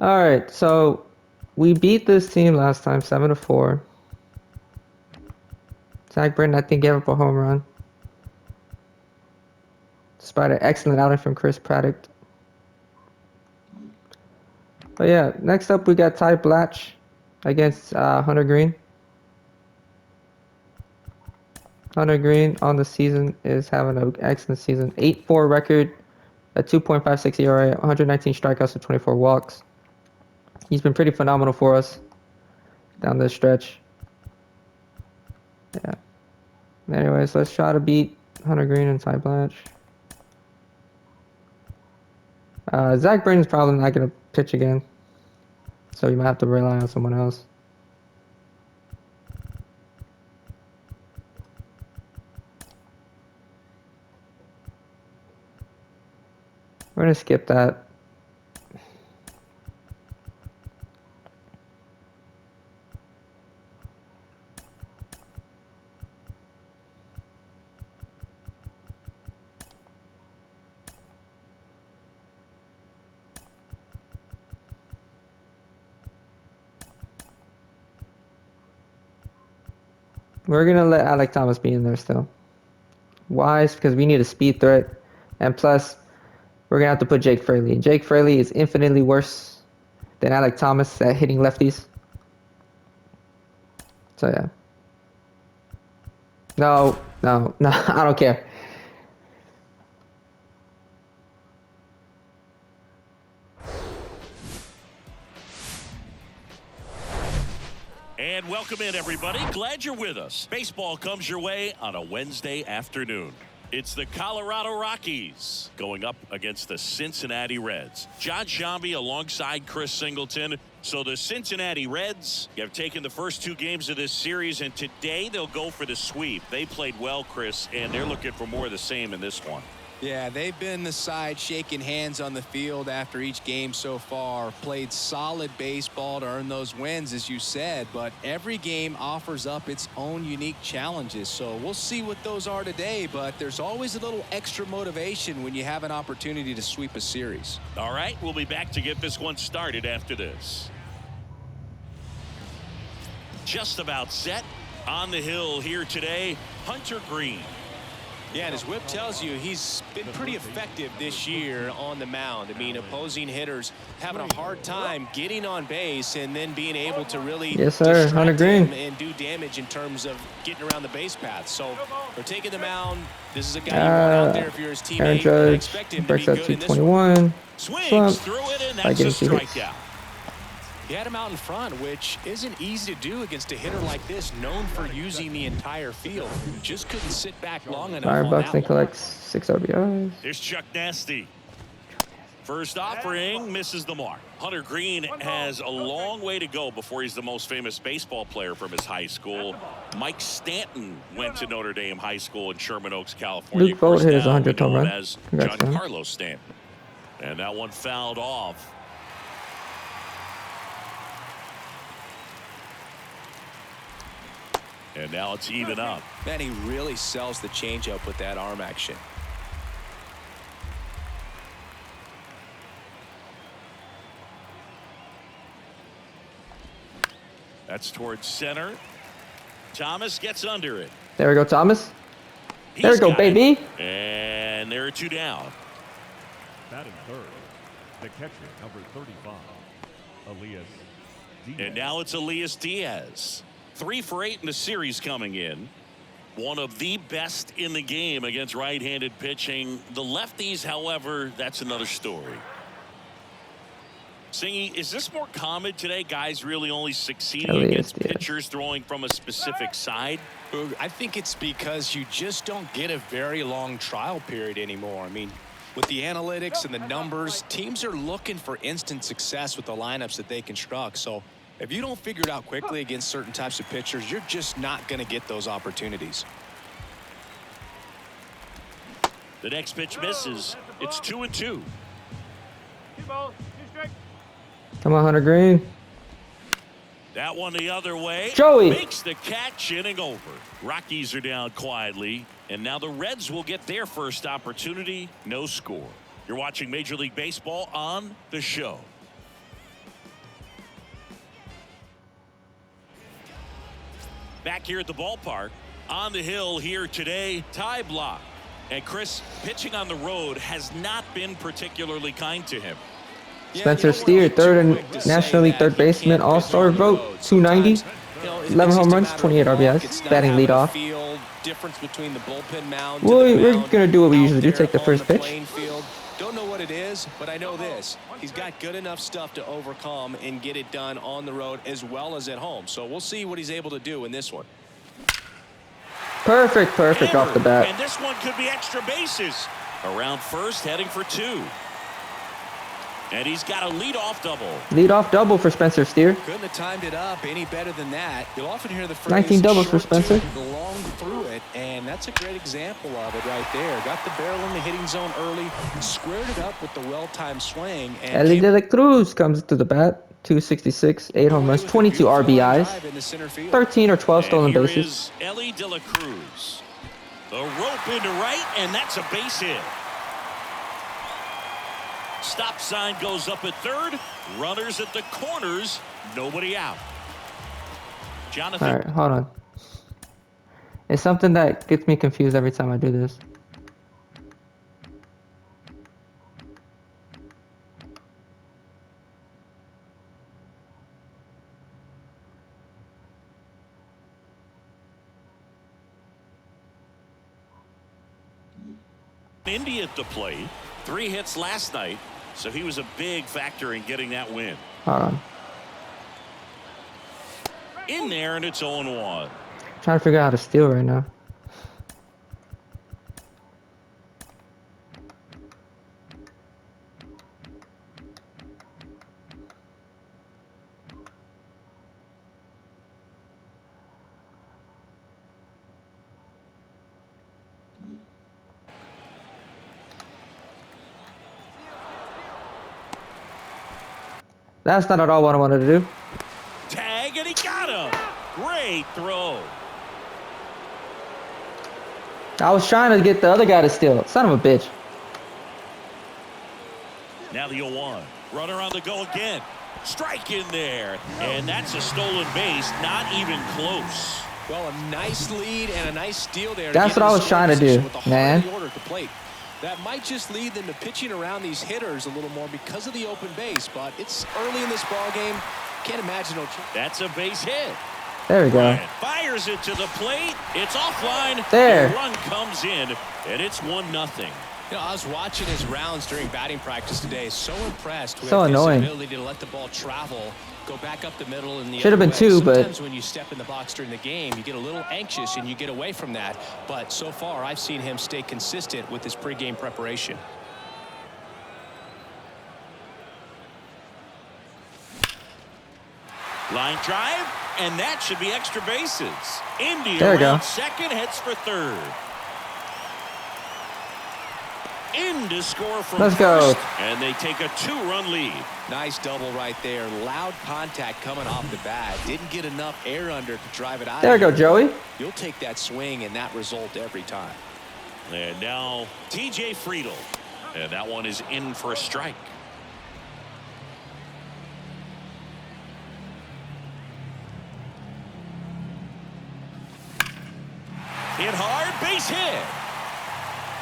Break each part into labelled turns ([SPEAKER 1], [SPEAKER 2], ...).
[SPEAKER 1] All right, so we beat this team last time, 7-4. Zach Britton, I think, gave up a home run, despite an excellent outing from Chris Paddack. But yeah, next up we got Ty Blach against Hunter Greene. Hunter Greene on the season is having an excellent season. 8-4 record, a 2.56 ERA, 119 strikeouts to 24 walks. He's been pretty phenomenal for us down this stretch. Yeah. Anyways, let's try to beat Hunter Greene and Ty Blach. Zach Britton's probably not going to pitch again, so you might have to rely on someone else. We're going to skip that. We're going to let Alec Thomas be in there still. Why? Because we need a speed threat. And plus, we're going to have to put Jake Fraley. Jake Fraley is infinitely worse than Alec Thomas at hitting lefties. So, yeah. No, I don't care.
[SPEAKER 2] And welcome in, everybody. Glad you're with us. Baseball comes your way on a Wednesday afternoon. It's the Colorado Rockies going up against the Cincinnati Reds. John Sciambi alongside Chris Singleton. So the Cincinnati Reds have taken the first two games of this series, and today they'll go for the sweep. They played well, Chris, and they're looking for more of the same in this one.
[SPEAKER 3] Yeah, they've been the side shaking hands on the field after each game so far. Played solid baseball to earn those wins, as you said, but every game offers up its own unique challenges. So we'll see what those are today, but there's always a little extra motivation when you have an opportunity to sweep a series.
[SPEAKER 2] All right, we'll be back to get this one started after this. Just about set. On the hill here today, Hunter Greene.
[SPEAKER 4] Yeah, and his whip tells you he's been pretty effective this year on the mound. I mean, opposing hitters having a hard time getting on base and then being able to really
[SPEAKER 1] Hunter Greene,
[SPEAKER 4] and do damage in terms of getting around the base path. So they're taking the mound. This is a guy you want out there if you're his teammate.
[SPEAKER 1] Aaron Judge expect him breaks out 221.
[SPEAKER 2] Swings through it, and that's a strikeout.
[SPEAKER 4] He had him out in front, which isn't easy to do against a hitter like this, known for using the entire field. Just couldn't sit back long enough.
[SPEAKER 1] Byron Buxton collects 6 RBIs.
[SPEAKER 2] Here's Chuck Nasty. First offering misses the mark. Hunter Greene has a long way to go before he's the most famous baseball player from his high school. Mike Stanton went to Notre Dame High School in Sherman Oaks, California.
[SPEAKER 1] Luke Vogt hit his 100th home run.
[SPEAKER 2] As Giancarlo Stanton. And that one fouled off. And now it's even up.
[SPEAKER 4] Man, he really sells the changeup with that arm action.
[SPEAKER 2] That's towards center. Thomas gets under it.
[SPEAKER 1] There we go, Thomas. There we go, baby.
[SPEAKER 2] And there are two down.
[SPEAKER 5] Batting third, the catcher, number 35, Elias Diaz.
[SPEAKER 2] And now it's Elias Diaz. 3 for 8 in the series coming in. One of the best in the game against right-handed pitching. The lefties, however, that's another story. Singy, is this more common today? Guys really only succeeding against pitchers throwing from a specific side?
[SPEAKER 4] I think it's because you just don't get a very long trial period anymore. I mean, with the analytics and the numbers, teams are looking for instant success with the lineups that they construct. So if you don't figure it out quickly against certain types of pitchers, you're just not going to get those opportunities.
[SPEAKER 2] The next pitch misses. It's 2-2.
[SPEAKER 1] Come on, Hunter Greene.
[SPEAKER 2] That one the other way.
[SPEAKER 1] Joey
[SPEAKER 2] makes the catch, inning over. Rockies are down quietly, and now the Reds will get their first opportunity. No score. You're watching Major League Baseball on The Show. Back here at the ballpark, on the hill here today, Blach. And Chris, pitching on the road has not been particularly kind to him.
[SPEAKER 1] Spencer Steer, third and National League third baseman, All-Star vote, 290, 11 home runs, 28 RBIs, batting leadoff. We're gonna do what we usually do, take the first pitch.
[SPEAKER 3] Don't know what it is, but I know this. He's got good enough stuff to overcome and get it done on the road as well as at home. So we'll see what he's able to do in this one.
[SPEAKER 1] Perfect off the bat.
[SPEAKER 2] And this one could be extra bases. Around first, heading for 2. And he's got a leadoff double.
[SPEAKER 1] Leadoff double for Spencer Steer.
[SPEAKER 3] Couldn't have timed it up any better than that. You'll often hear the phrase
[SPEAKER 1] 19 doubles for Spencer.
[SPEAKER 3] Long through it, and that's a great example of it right there. Got the barrel in the hitting zone early, squared it up with the well-timed swing. And
[SPEAKER 1] Ellie De La Cruz comes to the bat. 266, 8 home runs, 22 RBIs, 13 or 12 stolen bases.
[SPEAKER 2] Here is Ellie De La Cruz. The rope into right, and that's a base hit. Stop sign goes up at third. Runners at the corners. Nobody out. Jonathan.
[SPEAKER 1] All right, hold on. It's something that gets me confused every time I do this.
[SPEAKER 2] Indy at the plate. 3 hits last night, so he was a big factor in getting that win.
[SPEAKER 1] Hold on.
[SPEAKER 2] In there, and it's 0-1.
[SPEAKER 1] Trying to figure out how to steal right now. That's not at all what I wanted to do.
[SPEAKER 2] Tag, and he got him. Great throw.
[SPEAKER 1] I was trying to get the other guy to steal. Son of a bitch.
[SPEAKER 2] Now the 0-1. Runner on the go again. Strike in there. And that's a stolen base. Not even close.
[SPEAKER 3] Well, a nice lead and a nice steal there.
[SPEAKER 1] That's what I was trying to do, man.
[SPEAKER 3] That might just lead them to pitching around these hitters a little more because of the open base, but it's early in this ball game. Can't imagine no.
[SPEAKER 2] That's a base hit.
[SPEAKER 1] There we go.
[SPEAKER 2] Bryant fires it to the plate. It's offline.
[SPEAKER 1] There.
[SPEAKER 2] The run comes in, and it's 1-0.
[SPEAKER 3] You know, I was watching his rounds during batting practice today. So impressed with
[SPEAKER 1] So
[SPEAKER 3] his
[SPEAKER 1] annoying.
[SPEAKER 3] ability to let the ball travel, go back up the middle, and the
[SPEAKER 1] should have been 2, but
[SPEAKER 3] sometimes when you step in the box during the game, you get a little anxious and you get away from that. But so far, I've seen him stay consistent with his pregame preparation.
[SPEAKER 2] Line drive, and that should be extra bases. India
[SPEAKER 1] there we go.
[SPEAKER 2] Second, heads for third. In to score from
[SPEAKER 1] Let's
[SPEAKER 2] first,
[SPEAKER 1] go.
[SPEAKER 2] and they take a 2-run lead.
[SPEAKER 3] Nice double right there. Loud contact coming off the bat. Didn't get enough air under to drive it out.
[SPEAKER 1] There we go, Joey.
[SPEAKER 3] You'll take that swing and that result every time.
[SPEAKER 2] And now TJ Friedel, and that one is in for a strike. Hit hard, base hit.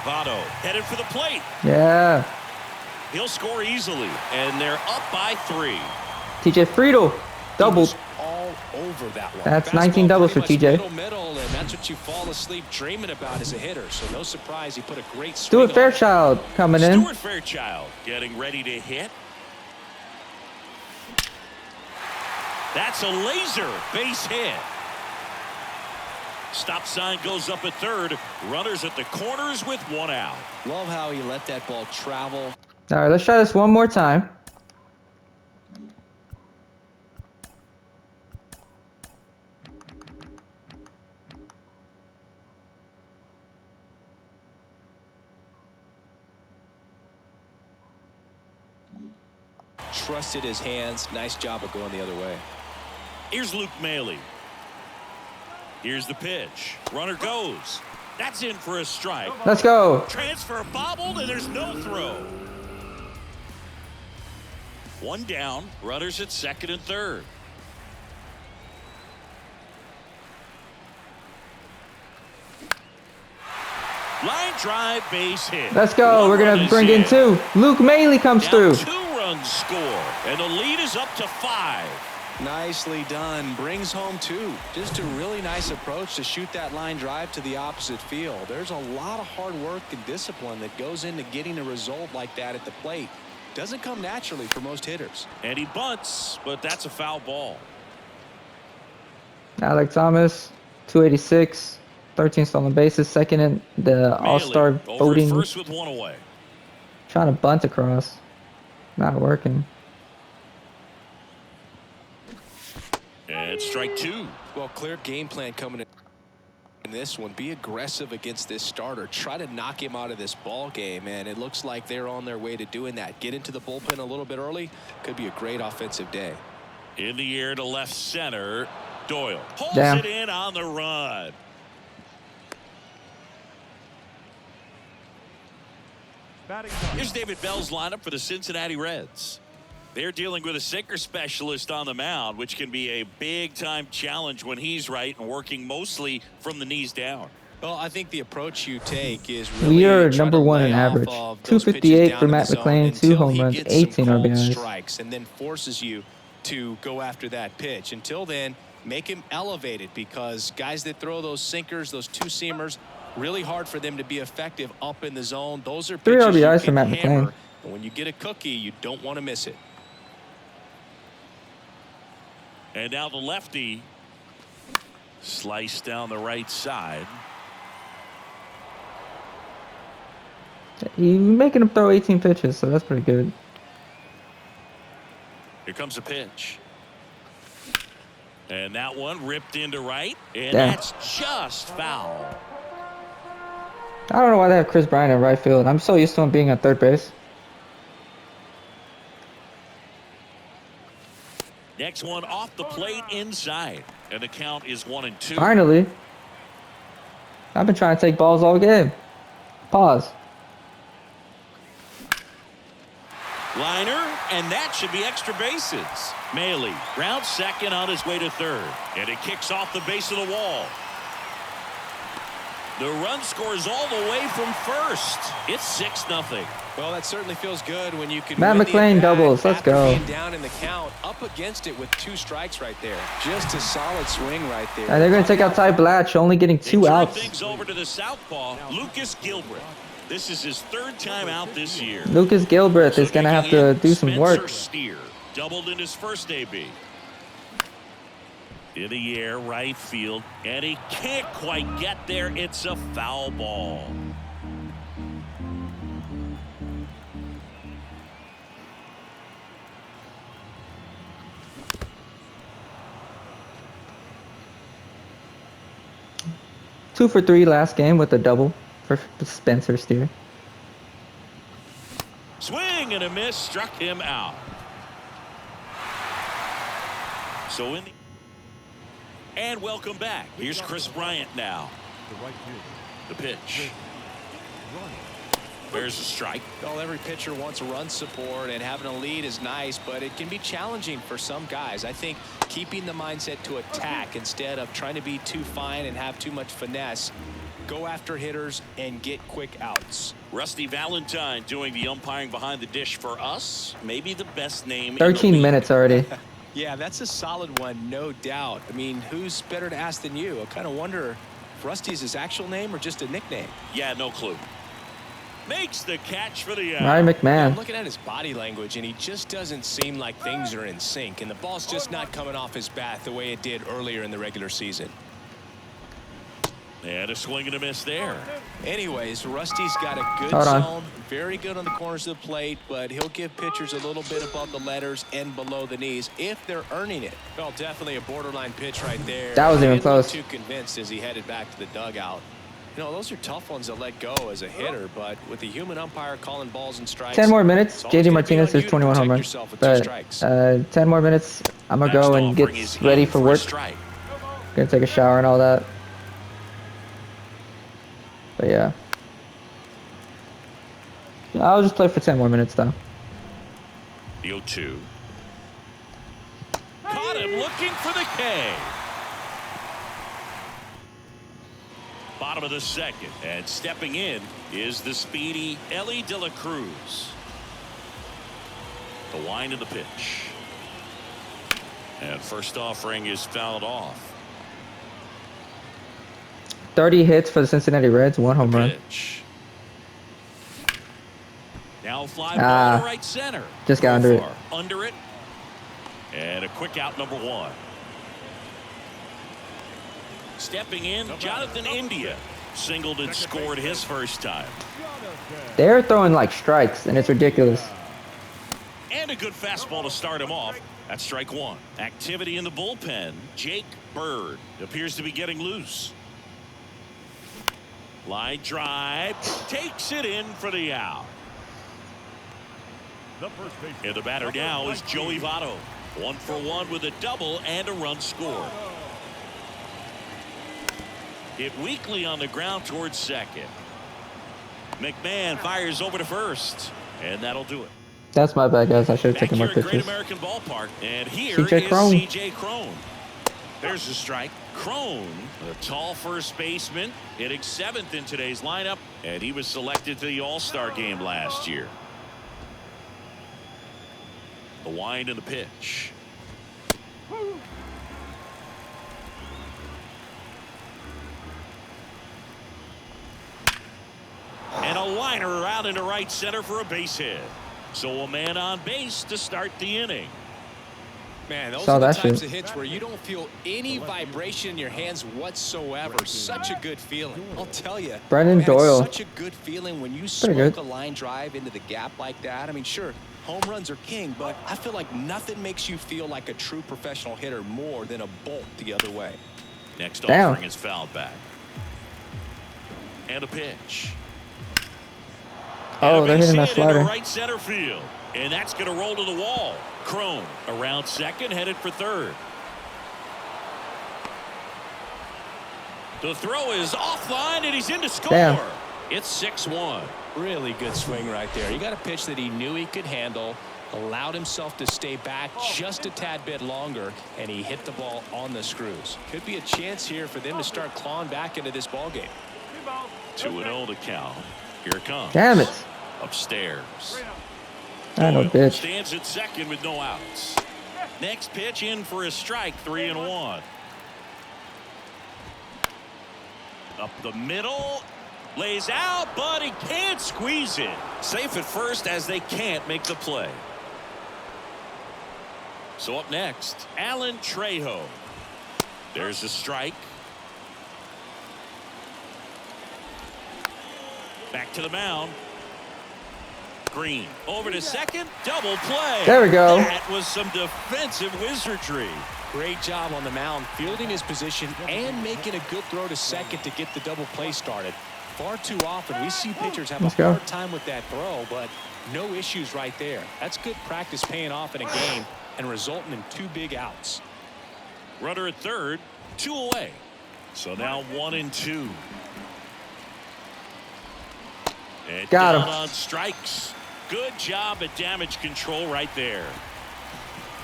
[SPEAKER 2] Votto headed for the plate.
[SPEAKER 1] Yeah.
[SPEAKER 2] He'll score easily, and they're up by 3.
[SPEAKER 1] TJ Friedel doubled.
[SPEAKER 3] All over that one.
[SPEAKER 1] That's 19 doubles for TJ.
[SPEAKER 3] Middle, and that's what you fall asleep dreaming about as a hitter. So no surprise, he put a great swing.
[SPEAKER 1] Stuart Fairchild coming in.
[SPEAKER 2] Stuart Fairchild getting ready to hit. That's a laser base hit. Stop sign goes up at third. Runners at the corners with 1 out.
[SPEAKER 3] Love how he let that ball travel.
[SPEAKER 1] All right, let's try this one more time.
[SPEAKER 3] Trusted his hands. Nice job of going the other way.
[SPEAKER 2] Here's Luke Maile. Here's the pitch. Runner goes. That's in for a strike.
[SPEAKER 1] Let's go.
[SPEAKER 2] Transfer bobbled, and there's no throw. 1 down. Runners at second and third. Line drive, base hit.
[SPEAKER 1] Let's go.
[SPEAKER 2] One
[SPEAKER 1] We're
[SPEAKER 2] run
[SPEAKER 1] going to
[SPEAKER 2] is
[SPEAKER 1] bring in 2. Luke Maley comes
[SPEAKER 2] Now
[SPEAKER 1] through.
[SPEAKER 2] 2 runs score, and the lead is up to 5.
[SPEAKER 3] Nicely done. Brings home 2. Just a really nice approach to shoot that line drive to the opposite field. There's a lot of hard work and discipline that goes into getting a result like that at the plate. Doesn't come naturally for most hitters.
[SPEAKER 2] And he bunts, but that's a foul ball.
[SPEAKER 1] Alec Thomas, 286. 13 stolen bases, second in the All-Star
[SPEAKER 2] Maley over
[SPEAKER 1] voting.
[SPEAKER 2] first with 1 away.
[SPEAKER 1] Trying to bunt across. Not working.
[SPEAKER 2] And strike 2.
[SPEAKER 3] Well, clear game plan coming in this one. Be aggressive against this starter. Try to knock him out of this ball game, and it looks like they're on their way to doing that. Get into the bullpen a little bit early. Could be a great offensive day.
[SPEAKER 2] In the air to left center. Doyle pulls
[SPEAKER 1] Damn.
[SPEAKER 2] it in on the run.
[SPEAKER 5] Batting
[SPEAKER 2] Here's David Bell's lineup for the Cincinnati Reds. They're dealing with a sinker specialist on the mound, which can be a big-time challenge when he's right and working mostly from the knees down.
[SPEAKER 3] Well, I think the approach you take is really
[SPEAKER 1] We are
[SPEAKER 3] try
[SPEAKER 1] number
[SPEAKER 3] to
[SPEAKER 1] 1 in
[SPEAKER 3] lay off
[SPEAKER 1] average.
[SPEAKER 3] of those
[SPEAKER 1] 258
[SPEAKER 3] pitches
[SPEAKER 1] for
[SPEAKER 3] down
[SPEAKER 1] Matt
[SPEAKER 3] in the zone
[SPEAKER 1] McClain, 2
[SPEAKER 3] until
[SPEAKER 1] home
[SPEAKER 3] he
[SPEAKER 1] runs,
[SPEAKER 3] gets some
[SPEAKER 1] 18
[SPEAKER 3] cold
[SPEAKER 1] RBIs.
[SPEAKER 3] strikes, and then forces you to go after that pitch. Until then, make him elevated, because guys that throw those sinkers, those 2-seamers, really hard for them to be effective up in the zone. Those are
[SPEAKER 1] 3
[SPEAKER 3] pitches you
[SPEAKER 1] RBIs for
[SPEAKER 3] can
[SPEAKER 1] Matt
[SPEAKER 3] hammer,
[SPEAKER 1] McClain.
[SPEAKER 3] and when you get a cookie, you don't want to miss it.
[SPEAKER 2] And now the lefty sliced down the right side.
[SPEAKER 1] You're making him throw 18 pitches, so that's pretty good.
[SPEAKER 2] Here comes a pitch. And that one ripped into right. And
[SPEAKER 1] Damn.
[SPEAKER 2] that's just foul.
[SPEAKER 1] I don't know why they have Chris Bryant in right field. I'm so used to him being at third base.
[SPEAKER 2] Next one off the plate inside. And the count is 1-2.
[SPEAKER 1] Finally. I've been trying to take balls all game. Pause.
[SPEAKER 2] Liner, and that should be extra bases. Maley rounds second on his way to third. And it kicks off the base of the wall. The run scores all the way from first. It's 6-0.
[SPEAKER 3] Well, that certainly feels good when you can
[SPEAKER 1] Matt
[SPEAKER 3] win the
[SPEAKER 1] McClain
[SPEAKER 3] at-bat
[SPEAKER 1] doubles. Let's
[SPEAKER 3] after
[SPEAKER 1] go.
[SPEAKER 3] being down in the count, up against it with 2 strikes right there. Just a solid swing right there.
[SPEAKER 1] And they're going to take out Ty Blach, only getting 2
[SPEAKER 2] They turn
[SPEAKER 1] outs.
[SPEAKER 2] things over to the southpaw, Lucas Gilbert. This is his 3rd time out this year.
[SPEAKER 1] Lucas Gilbert is going to have to do some work.
[SPEAKER 2] Spencer Steer doubled in his first AB. In the air, right field, and he can't quite get there. It's a foul ball.
[SPEAKER 1] Two for 3 last game with a double for Spencer Steer.
[SPEAKER 2] Swing and a miss, struck him out. So in the and welcome back. Here's Chris Bryant now.
[SPEAKER 5] the right fielder.
[SPEAKER 2] The pitch.
[SPEAKER 5] Run.
[SPEAKER 2] There's a strike.
[SPEAKER 3] Well, every pitcher wants run support, and having a lead is nice, but it can be challenging for some guys. I think keeping the mindset to attack instead of trying to be too fine and have too much finesse. Go after hitters and get quick outs.
[SPEAKER 2] Rusty Valentine doing the umpiring behind the dish for us. Maybe the best name.
[SPEAKER 1] 13 minutes already.
[SPEAKER 3] Yeah, that's a solid one, no doubt. I mean, who's better to ask than you? I kind of wonder if Rusty's his actual name or just a nickname.
[SPEAKER 2] Yeah, no clue. Makes the catch for the out.
[SPEAKER 1] Ryan
[SPEAKER 3] I'm
[SPEAKER 1] McMahon.
[SPEAKER 3] looking at his body language, and he just doesn't seem like things are in sync, and the ball's just not coming off his bat the way it did earlier in the regular season.
[SPEAKER 2] And a swing and a miss there.
[SPEAKER 3] Anyways, Rusty's got a good
[SPEAKER 1] Hold on.
[SPEAKER 3] zone, very good on the corners of the plate, but he'll give pitchers a little bit above the letters and below the knees if they're earning it. Well, definitely a borderline pitch right there.
[SPEAKER 1] That was
[SPEAKER 3] He
[SPEAKER 1] even
[SPEAKER 3] didn't look
[SPEAKER 1] close.
[SPEAKER 3] too convinced as he headed back to the dugout. You know, those are tough ones to let go as a hitter, but with the human umpire calling balls and strikes.
[SPEAKER 1] 10 more minutes.
[SPEAKER 3] it's always
[SPEAKER 1] JD
[SPEAKER 3] gonna be
[SPEAKER 1] Martinez
[SPEAKER 3] on
[SPEAKER 1] is
[SPEAKER 3] you to
[SPEAKER 1] 21 home
[SPEAKER 3] protect
[SPEAKER 1] runs.
[SPEAKER 3] yourself with 2
[SPEAKER 1] But
[SPEAKER 3] strikes.
[SPEAKER 1] 10 more minutes. I'm going to go and get ready for work. Gonna take a shower and all that. But yeah. I'll just play for 10 more minutes though.
[SPEAKER 2] The 0-2. Caught him looking for the K. Bottom of the second, and stepping in is the speedy Ellie De La Cruz. The wind of the pitch. And first offering is fouled off.
[SPEAKER 1] 30 hits for the Cincinnati Reds, 1 home run.
[SPEAKER 2] Pitch. Now fly ball to right center.
[SPEAKER 1] Just got under it.
[SPEAKER 2] Under it. And a quick out, number 1. Stepping in, Jonathan India singled and scored his first time.
[SPEAKER 1] They're throwing like strikes, and it's ridiculous.
[SPEAKER 2] And a good fastball to start him off. That's strike 1. Activity in the bullpen. Jake Bird appears to be getting loose. Line drive. Takes it in for the out. And the batter now is Joey Votto. 1 for 1 with a double and a run scored. Hit weakly on the ground towards second. McMahon fires over to first. And that'll do it.
[SPEAKER 1] That's my bad, guys. I should have taken more
[SPEAKER 2] Great
[SPEAKER 1] pictures.
[SPEAKER 2] American Ballpark, and here
[SPEAKER 1] CJ
[SPEAKER 2] is
[SPEAKER 1] Cron.
[SPEAKER 2] CJ Cron. There's a strike. Cron, a tall first baseman, hitting 7th in today's lineup, and he was selected to the All-Star game last year. The wind and the pitch. And a liner out into right center for a base hit. So a man on base to start the inning.
[SPEAKER 3] Man, those
[SPEAKER 1] Saw
[SPEAKER 3] are the
[SPEAKER 1] that
[SPEAKER 3] types
[SPEAKER 1] shit.
[SPEAKER 3] of hits where you don't feel any vibration in your hands whatsoever. Such a good feeling. I'll tell you.
[SPEAKER 1] Brendan
[SPEAKER 3] man,
[SPEAKER 1] Doyle.
[SPEAKER 3] It's such a good feeling when you
[SPEAKER 1] Pretty
[SPEAKER 3] smoke
[SPEAKER 1] good.
[SPEAKER 3] a line drive into the gap like that. I mean, sure, home runs are king, but I feel like nothing makes you feel like a true professional hitter more than a bolt the other way.
[SPEAKER 2] Next
[SPEAKER 1] Damn.
[SPEAKER 2] offering is fouled back. And a pitch.
[SPEAKER 1] Oh,
[SPEAKER 2] And a
[SPEAKER 1] they're
[SPEAKER 2] base
[SPEAKER 1] hitting that
[SPEAKER 2] hit into
[SPEAKER 1] slider.
[SPEAKER 2] right center field. And that's going to roll to the wall. Cron around second, headed for third. The throw is offline, and he's in to score.
[SPEAKER 1] Damn.
[SPEAKER 2] It's 6-1.
[SPEAKER 3] Really good swing right there. He got a pitch that he knew he could handle, allowed himself to stay back just a tad bit longer, and he hit the ball on the screws. Could be a chance here for them to start clawing back into this ball game.
[SPEAKER 2] 2-0 the count. Here it comes.
[SPEAKER 1] Damn it.
[SPEAKER 2] Upstairs.
[SPEAKER 1] I know,
[SPEAKER 2] Doyle
[SPEAKER 1] bitch.
[SPEAKER 2] stands at second with no outs. Next pitch in for a strike, 3-1. Up the middle, lays out, but he can't squeeze it. Safe at first as they can't make the play. So up next, Alan Trejo. There's a strike. Back to the mound. Greene over to second, double play.
[SPEAKER 1] There we go.
[SPEAKER 2] That was some defensive wizardry.
[SPEAKER 3] Great job on the mound, fielding his position and making a good throw to second to get the double play started. Far too often we see pitchers have
[SPEAKER 1] Let's
[SPEAKER 3] a
[SPEAKER 1] go.
[SPEAKER 3] hard time with that throw, but no issues right there. That's good practice paying off in a game and resulting in 2 big outs.
[SPEAKER 2] Runner at third, 2 away. So now 1-2. And
[SPEAKER 1] Got
[SPEAKER 2] down
[SPEAKER 1] him.
[SPEAKER 2] on strikes. Good job at damage control right there.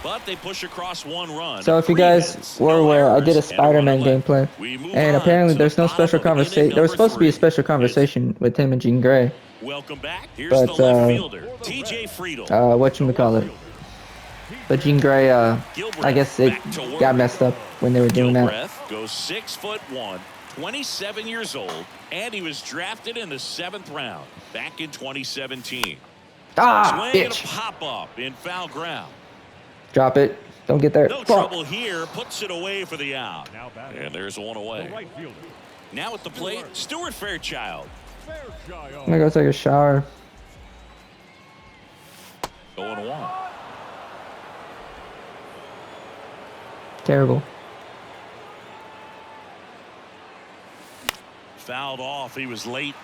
[SPEAKER 2] But they push across 1 run.
[SPEAKER 1] So if you
[SPEAKER 2] 3
[SPEAKER 1] guys
[SPEAKER 2] hits,
[SPEAKER 1] were
[SPEAKER 2] no
[SPEAKER 1] aware, I did a
[SPEAKER 2] errors, and run
[SPEAKER 1] Spider-Man
[SPEAKER 2] left.
[SPEAKER 1] gameplay.
[SPEAKER 2] We move
[SPEAKER 1] And
[SPEAKER 2] on
[SPEAKER 1] apparently
[SPEAKER 2] to
[SPEAKER 1] there's
[SPEAKER 2] the
[SPEAKER 1] no special
[SPEAKER 2] bottom of inning
[SPEAKER 1] conversation. There was
[SPEAKER 2] number
[SPEAKER 1] supposed to be a
[SPEAKER 2] 3.
[SPEAKER 1] special conversation with him and Jean Grey.
[SPEAKER 2] Welcome back. Here's
[SPEAKER 1] But,
[SPEAKER 2] the left fielder, TJ Friedel.
[SPEAKER 1] Whatchamacallit. But Jean Grey, I guess it
[SPEAKER 2] Gilbreth back to work.
[SPEAKER 1] got messed up when they were doing that.
[SPEAKER 2] Gilbreth goes 6'1", 27 years old, and he was drafted in the 7th round back in 2017.
[SPEAKER 1] Ah,
[SPEAKER 2] Swing and a
[SPEAKER 1] bitch.
[SPEAKER 2] pop up in foul ground.
[SPEAKER 1] Drop it. Don't get there.
[SPEAKER 2] No
[SPEAKER 1] Fuck.
[SPEAKER 2] trouble here. Puts it away for the out.
[SPEAKER 5] Now batting.
[SPEAKER 2] And there's 1
[SPEAKER 5] The
[SPEAKER 2] away.
[SPEAKER 5] right fielder.
[SPEAKER 2] Now at the plate, Stuart Fairchild.
[SPEAKER 5] Fairchild.
[SPEAKER 1] I'm gonna go take a shower.
[SPEAKER 2] 0-1.
[SPEAKER 1] Terrible.
[SPEAKER 2] Fouled off. He was late.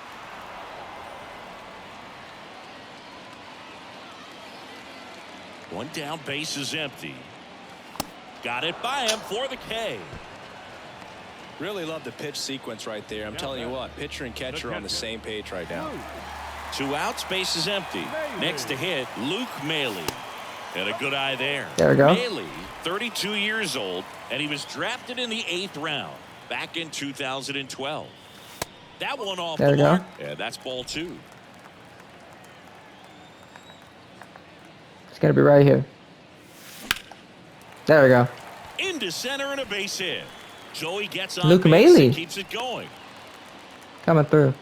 [SPEAKER 2] One down, base is empty. Got it by him for the K.
[SPEAKER 3] Really love the pitch sequence right there. I'm telling you what, pitcher and catcher are on the same page right now.
[SPEAKER 2] 2 outs, base is empty. Next to hit, Luke Maley. Had a good eye there.
[SPEAKER 1] There we go.
[SPEAKER 2] Maley, 32 years old, and he was drafted in the 8th round back in 2012. That one off
[SPEAKER 1] There
[SPEAKER 2] the
[SPEAKER 1] we go.
[SPEAKER 2] mark. And that's ball 2.
[SPEAKER 1] It's gonna be right here. There we go.
[SPEAKER 2] Into center and a base hit. Joey gets on
[SPEAKER 1] Luke
[SPEAKER 2] base
[SPEAKER 1] Mailey.
[SPEAKER 2] and keeps it going.
[SPEAKER 1] Coming through.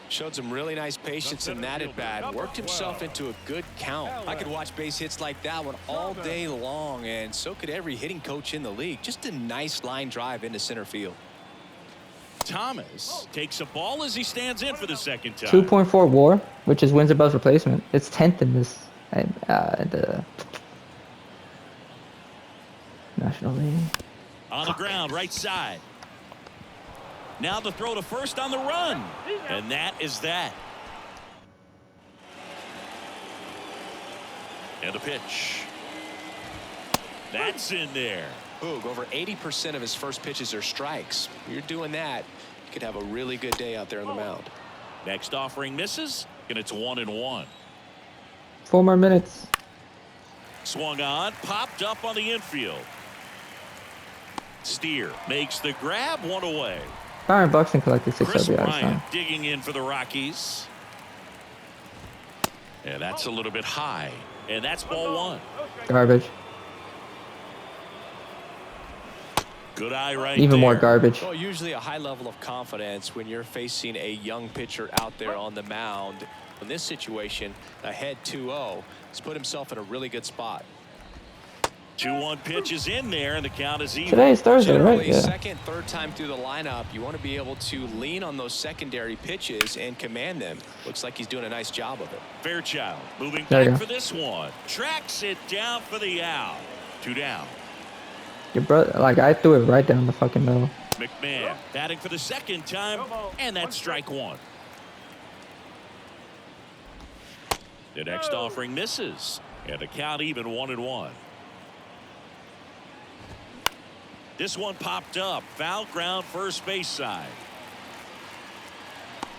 [SPEAKER 3] Showed some really nice patience in that at bat. Worked himself into a good count. I could watch base hits like that one all day long, and so could every hitting coach in the league. Just a nice line drive into center field.
[SPEAKER 2] Thomas takes a ball as he stands in for the second time.
[SPEAKER 1] 2.4 WAR, which is wins above replacement. It's 10th in this the National League.
[SPEAKER 2] On the ground, right side. Now the throw to first on the run. And that is that. And the pitch. That's in there.
[SPEAKER 3] Boog, over 80% of his first pitches are strikes. You're doing that, you could have a really good day out there on the mound.
[SPEAKER 2] Next offering misses, and it's 1-1.
[SPEAKER 1] 4 more minutes.
[SPEAKER 2] Swung on, popped up on the infield. Steer makes the grab, 1 away.
[SPEAKER 1] Byron Buxton collected 6
[SPEAKER 2] Chris
[SPEAKER 1] RBIs.
[SPEAKER 2] Bryant digging in for the Rockies. And that's a little bit high. And that's ball 1.
[SPEAKER 1] Garbage.
[SPEAKER 2] Good eye right
[SPEAKER 1] Even
[SPEAKER 2] there.
[SPEAKER 1] more garbage.
[SPEAKER 3] Well, usually a high level of confidence when you're facing a young pitcher out there on the mound. In this situation, ahead 2-0, he's put himself in a really good spot.
[SPEAKER 2] 2-1 pitch is in there, and the count is even.
[SPEAKER 1] Today is Thursday, right?
[SPEAKER 3] Generally,
[SPEAKER 1] Yeah.
[SPEAKER 3] second, third time through the lineup, you want to be able to lean on those secondary pitches and command them. Looks like he's doing a nice job of it.
[SPEAKER 2] Fairchild moving
[SPEAKER 1] There you
[SPEAKER 2] back
[SPEAKER 1] go.
[SPEAKER 2] for this one. Tracks it down for the out. 2 down.
[SPEAKER 1] Your brother, like I threw it right down the fucking middle.
[SPEAKER 2] McMahon batting for the second time, and that's strike 1. The next offering misses, and the count even 1-1. This one popped up, foul ground first base side.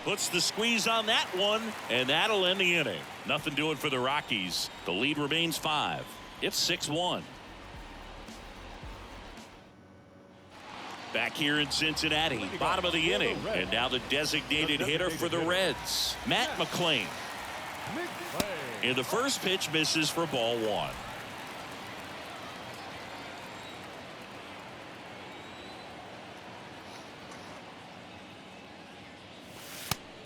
[SPEAKER 2] Puts the squeeze on that one, and that'll end the inning. Nothing doing for the Rockies. The lead remains 5. It's 6-1. Back here in Cincinnati, bottom of the inning, and now the designated hitter for the Reds, Matt McClain. And the first pitch misses for ball 1.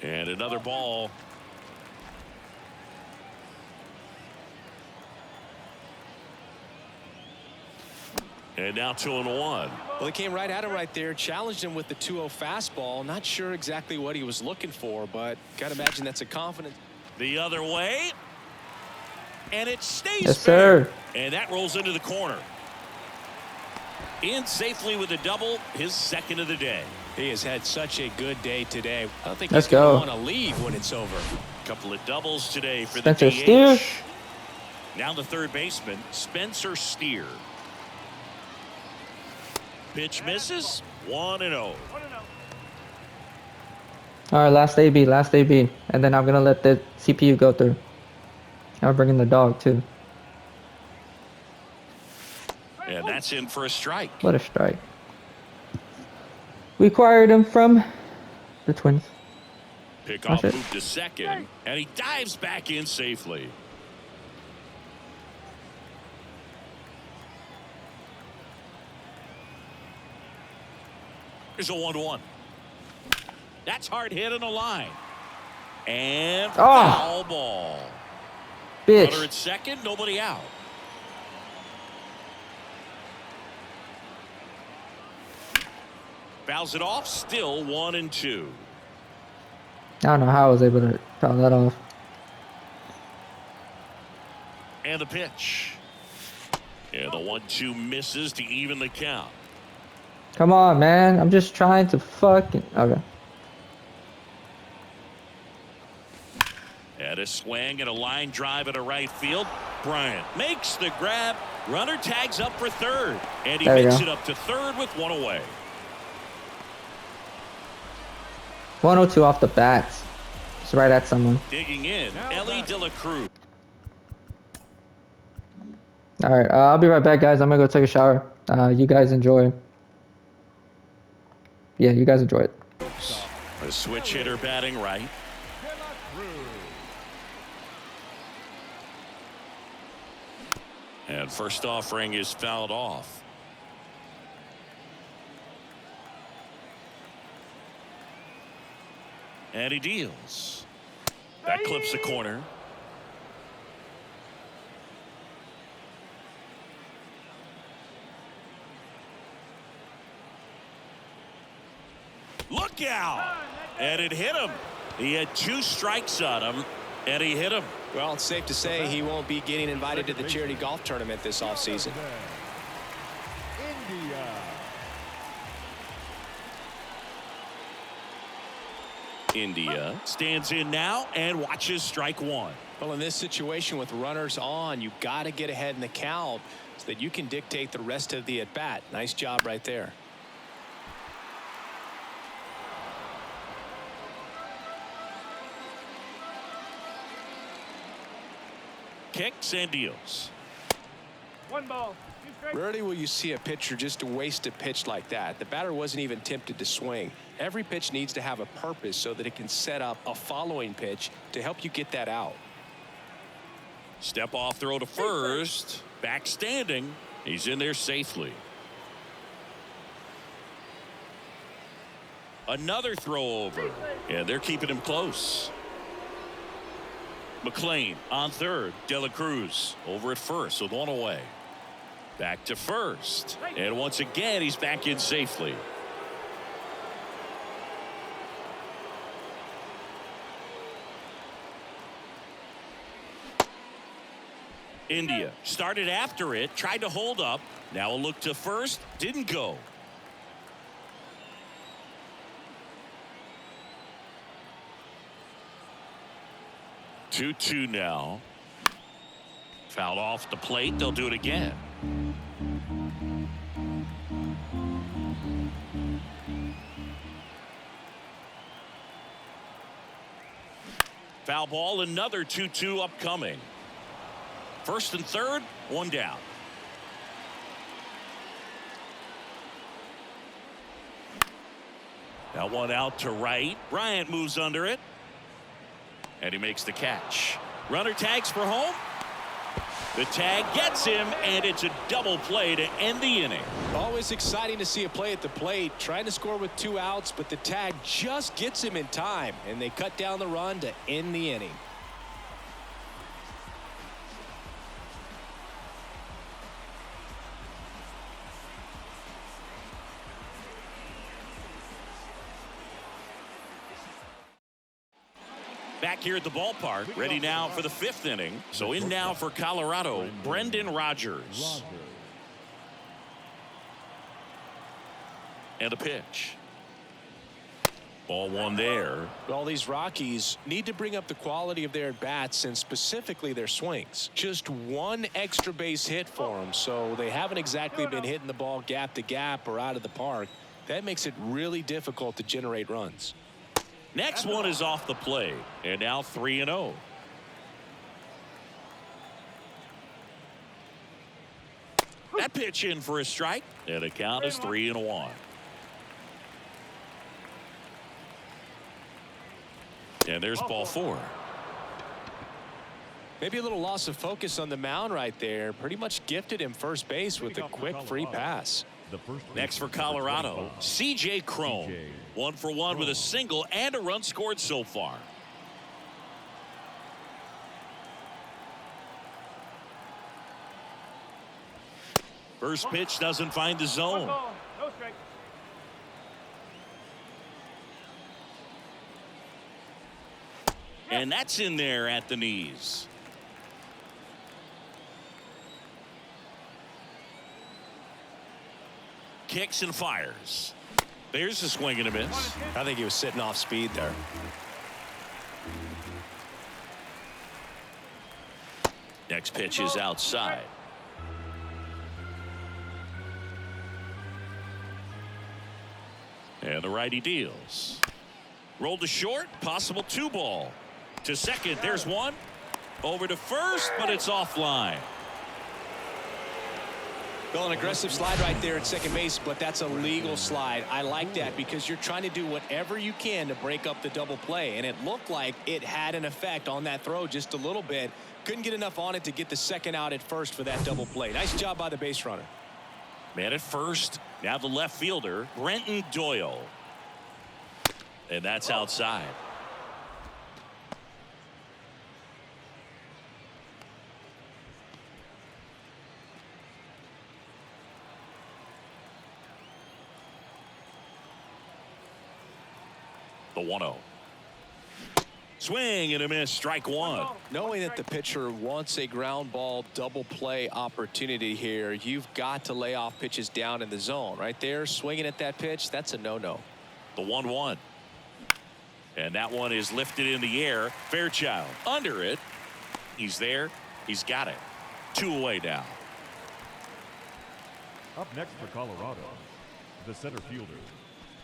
[SPEAKER 2] And another ball. And now 2-1.
[SPEAKER 3] Well, they came right at him right there, challenged him with the 2-0 fastball. Not sure exactly what he was looking for, but got to imagine that's a confidence.
[SPEAKER 2] The other way. And it stays
[SPEAKER 1] Yes,
[SPEAKER 2] fair.
[SPEAKER 1] sir.
[SPEAKER 2] And that rolls into the corner. In safely with a double, his second of the day.
[SPEAKER 3] He has had such a good day today. I don't think
[SPEAKER 1] Let's
[SPEAKER 3] he's going
[SPEAKER 1] go.
[SPEAKER 3] to want to leave when it's over.
[SPEAKER 2] Couple of doubles today for
[SPEAKER 1] Spencer
[SPEAKER 2] the
[SPEAKER 1] Steer.
[SPEAKER 2] DH. Now the third baseman, Spencer Steer. Pitch misses, 1-0.
[SPEAKER 1] All right, last AB, and then I'm gonna let the CPU go through. I'll bring in the dog too.
[SPEAKER 2] And that's in for a strike.
[SPEAKER 1] What a strike. We acquired him from the Twins.
[SPEAKER 2] Pickoff
[SPEAKER 1] That's it.
[SPEAKER 2] moved to second, and he dives back in safely. Here's a 1-1. That's hard hit in the line. And foul ball. Runner
[SPEAKER 1] Bitch.
[SPEAKER 2] at second, nobody out. Fouls it off, still 1-2.
[SPEAKER 1] I don't know how I was able to foul that off.
[SPEAKER 2] And the pitch. And the 1-2 misses to even the count.
[SPEAKER 1] Come on, man. I'm just trying to fucking. Okay.
[SPEAKER 2] And a swing and a line drive into right field. Bryant makes the grab. Runner tags up for third. And he
[SPEAKER 1] There you
[SPEAKER 2] makes
[SPEAKER 1] go.
[SPEAKER 2] it up to third with 1 away.
[SPEAKER 1] 102 off the bat. It's right at someone.
[SPEAKER 2] Digging in, Ellie De La Cruz.
[SPEAKER 1] All right. I'll be right back, guys. I'm gonna go take a shower. You guys enjoy. Yeah, you guys enjoy it.
[SPEAKER 2] A switch hitter batting right. And first offering is fouled off. And he deals. That clips the corner. Look out! And it hit him. He had 2 strikes on him, and he hit him.
[SPEAKER 4] Well, it's safe to say he won't be getting invited to the charity golf tournament this offseason.
[SPEAKER 2] India stands in now and watches strike 1.
[SPEAKER 4] Well, in this situation with runners on, you got to get ahead in the count so that you can dictate the rest of the at-bat. Nice job right there.
[SPEAKER 2] Kicks and deals.
[SPEAKER 5] 1 ball. 2 strikes.
[SPEAKER 4] Rarely will you see a pitcher just waste a pitch like that. The batter wasn't even tempted to swing. Every pitch needs to have a purpose so that it can set up a following pitch to help you get that out.
[SPEAKER 2] Step off throw to first. Back standing. He's in there safely. Another throw over. And they're keeping him close. McLean on third. De La Cruz over at first with 1 away. Back to first. And once again, he's back in safely. India started after it, tried to hold up. Now a look to first, didn't go. Two now. Fouled off the plate. They'll do it again. Foul ball, another 2-2 upcoming. First and third, 1 down. Now 1 out to right. Bryant moves under it. And he makes the catch. Runner tags for home. The tag gets him, and it's a double play to end the inning.
[SPEAKER 4] Always exciting to see a play at the plate, trying to score with 2 outs, but the tag just gets him in time, and they cut down the run to end the inning.
[SPEAKER 2] Back here at the ballpark, ready now for the 5th inning. So in now for Colorado, Brendan Rodgers. And a pitch. Ball 1 there.
[SPEAKER 4] Well, these Rockies need to bring up the quality of their at-bats and specifically their swings. Just 1 extra base hit for them, so they haven't exactly been hitting the ball gap to gap or out of the park. That makes it really difficult to generate runs.
[SPEAKER 2] Next one is off the plate, and now 3-0. That pitch in for a strike, and the count is 3-1. And there's ball 4.
[SPEAKER 4] Maybe a little loss of focus on the mound right there. Pretty much gifted him first base with a quick free pass.
[SPEAKER 2] Next for Colorado, C.J. Cron. 1 for 1 with a single and a run scored so far. First pitch doesn't find the zone.
[SPEAKER 5] No strike.
[SPEAKER 2] And that's in there at the knees. Kicks and fires. There's a swing and a miss.
[SPEAKER 4] I think he was sitting off speed there.
[SPEAKER 2] Next pitch is outside. And the righty deals. Rolled to short, possible 2 ball. To second, there's 1. Over to first, but it's offline.
[SPEAKER 3] Well, an aggressive slide right there at second base, but that's a legal slide. I like that because you're trying to do whatever you can to break up the double play, and it looked like it had an effect on that throw just a little bit. Couldn't get enough on it to get the second out at first for that double play. Nice job by the base runner.
[SPEAKER 2] Man at first. Now the left fielder, Brenton Doyle. And that's outside. The 1-0. Swing and a miss, strike one.
[SPEAKER 3] Knowing that the pitcher wants a ground ball double play opportunity here, you've got to lay off pitches down in the zone. Right there, swinging at that pitch, that's a no-no.
[SPEAKER 2] The 1-1. And that one is lifted in the air. Fairchild under it. He's there. He's got it. 2 away now.
[SPEAKER 6] Up next for Colorado, the center fielder,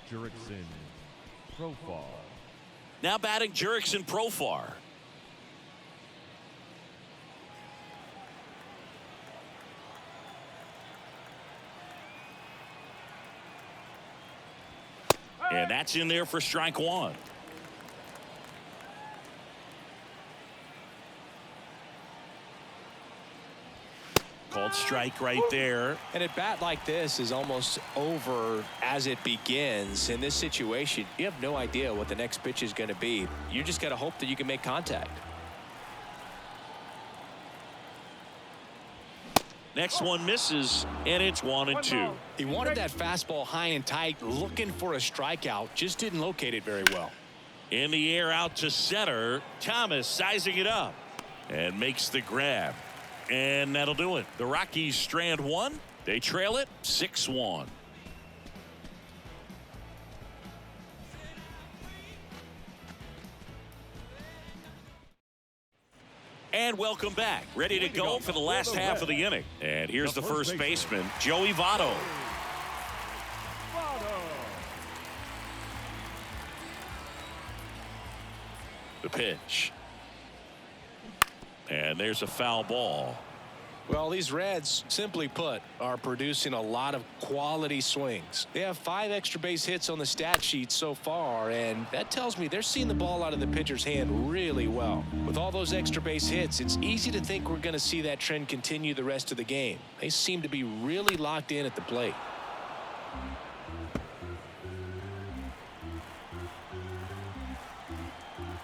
[SPEAKER 6] Jurickson Profar.
[SPEAKER 2] Now batting Jurickson Profar. And that's in there for strike one. Called strike right there.
[SPEAKER 3] And a bat like this is almost over as it begins. In this situation, you have no idea what the next pitch is going to be. You just got to hope that you can make contact.
[SPEAKER 2] Next one misses, and it's 1-2.
[SPEAKER 3] He wanted that fastball high and tight, looking for a strikeout, just didn't locate it very well.
[SPEAKER 2] In the air out to center. Thomas sizing it up and makes the grab. And that'll do it. The Rockies strand one. They trail it 6-1. And welcome back. Ready to go for the last half of the inning. And here's the first baseman, Joey Votto. The pitch. And there's a foul ball.
[SPEAKER 3] Well, these Reds, simply put, are producing a lot of quality swings. They have 5 extra base hits on the stat sheet so far, and that tells me they're seeing the ball out of the pitcher's hand really well. With all those extra base hits, it's easy to think we're going to see that trend continue the rest of the game. They seem to be really locked in at the plate.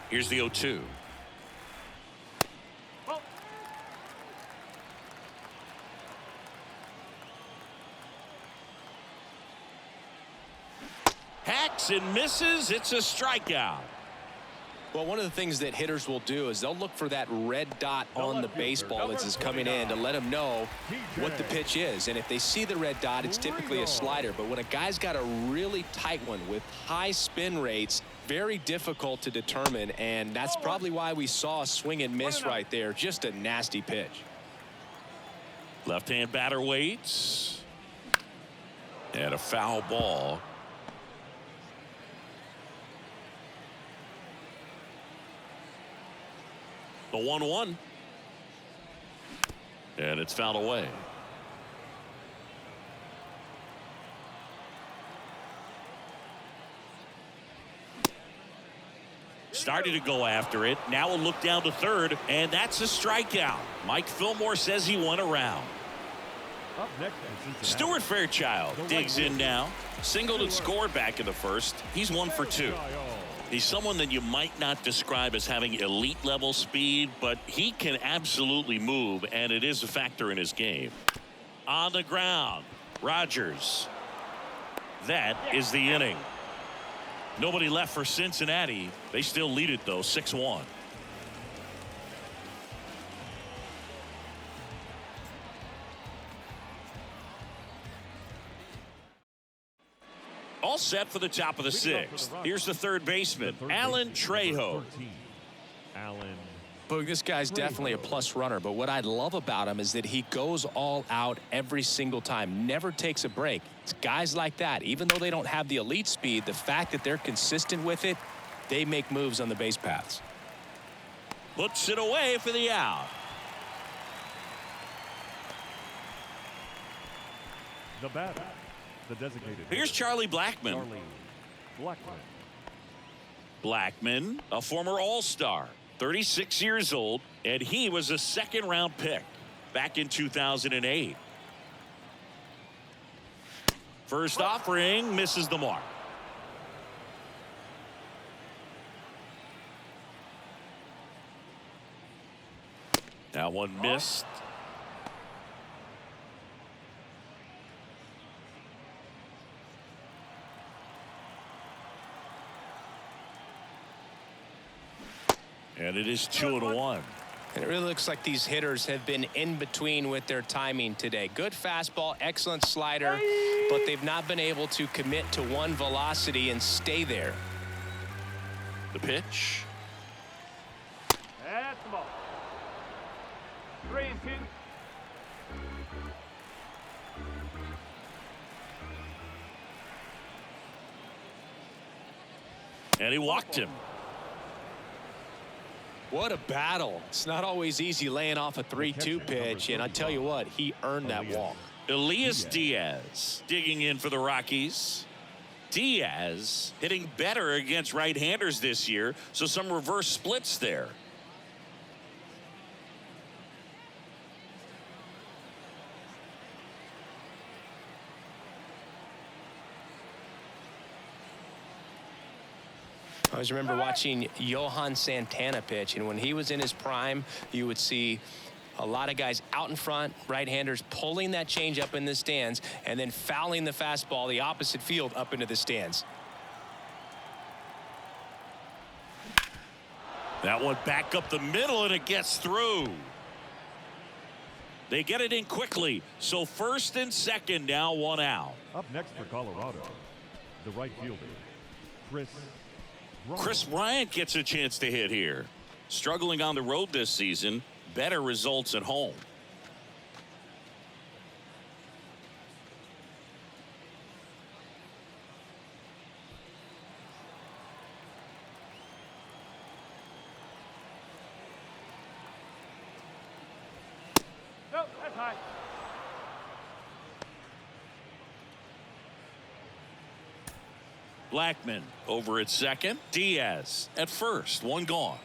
[SPEAKER 2] Here's the 0-2. Hacks and misses. It's a strikeout.
[SPEAKER 3] Well, one of the things that hitters will do is they'll look for that red dot on the baseball as it's coming in to let them know what the pitch is. And if they see the red dot, it's typically a slider. But when a guy's got a really tight one with high spin rates, very difficult to determine. And that's probably why we saw a swing and miss right there. Just a nasty pitch.
[SPEAKER 2] Left-hand batter waits. And a foul ball. The 1-1. And it's fouled away. Started to go after it. Now we'll look down to third, and that's a strikeout. Mike Fillmore says he went around.
[SPEAKER 6] Up next,
[SPEAKER 2] Stuart Fairchild digs in now. Singled and scored back in the first. He's 1 for 2. He's someone that you might not describe as having elite level speed, but he can absolutely move, and it is a factor in his game. On the ground, Rogers. That is the inning. Nobody left for Cincinnati. They still lead it, though, 6-1. All set for the top of the 6th. Here's the third baseman, Alan Trejo.
[SPEAKER 3] Boog, this guy's definitely a plus runner, but what I love about him is that he goes all out every single time, never takes a break. It's guys like that, even though they don't have the elite speed, the fact that they're consistent with it, they make moves on the base paths.
[SPEAKER 2] Puts it away for the out.
[SPEAKER 6] The batter, the designated
[SPEAKER 2] Here's
[SPEAKER 6] hitter,
[SPEAKER 2] Charlie Blackmon.
[SPEAKER 6] Charlie Blackmon.
[SPEAKER 2] Blackmon, a former All-Star, 36 years old, and he was a second-round pick back in 2008. First offering misses the mark. That one missed. And it is 2-1.
[SPEAKER 4] And it really looks like these hitters have been in between with their timing today. Good fastball, excellent slider, but they've not been able to commit to one velocity and stay there.
[SPEAKER 2] The pitch.
[SPEAKER 5] That's the ball. 3-2.
[SPEAKER 2] And he walked him.
[SPEAKER 4] What a battle. It's not always easy laying off a 3-2 pitch, and I tell you what, he earned that walk.
[SPEAKER 2] Elias Diaz digging in for the Rockies. Diaz hitting better against right-handers this year, so some reverse splits there.
[SPEAKER 4] I always remember watching Johan Santana pitch, and when he was in his prime, you would see a lot of guys out in front, right-handers pulling that change up in the stands and then fouling the fastball the opposite field up into the stands.
[SPEAKER 2] That one back up the middle, and it gets through. They get it in quickly, so first and second now, one out.
[SPEAKER 6] Up next for Colorado, the right fielder,
[SPEAKER 2] Chris Bryant gets a chance to hit here. Struggling on the road this season, better results at home.
[SPEAKER 5] Nope, that's high.
[SPEAKER 2] Blackmon over at second. Diaz at first. One gone.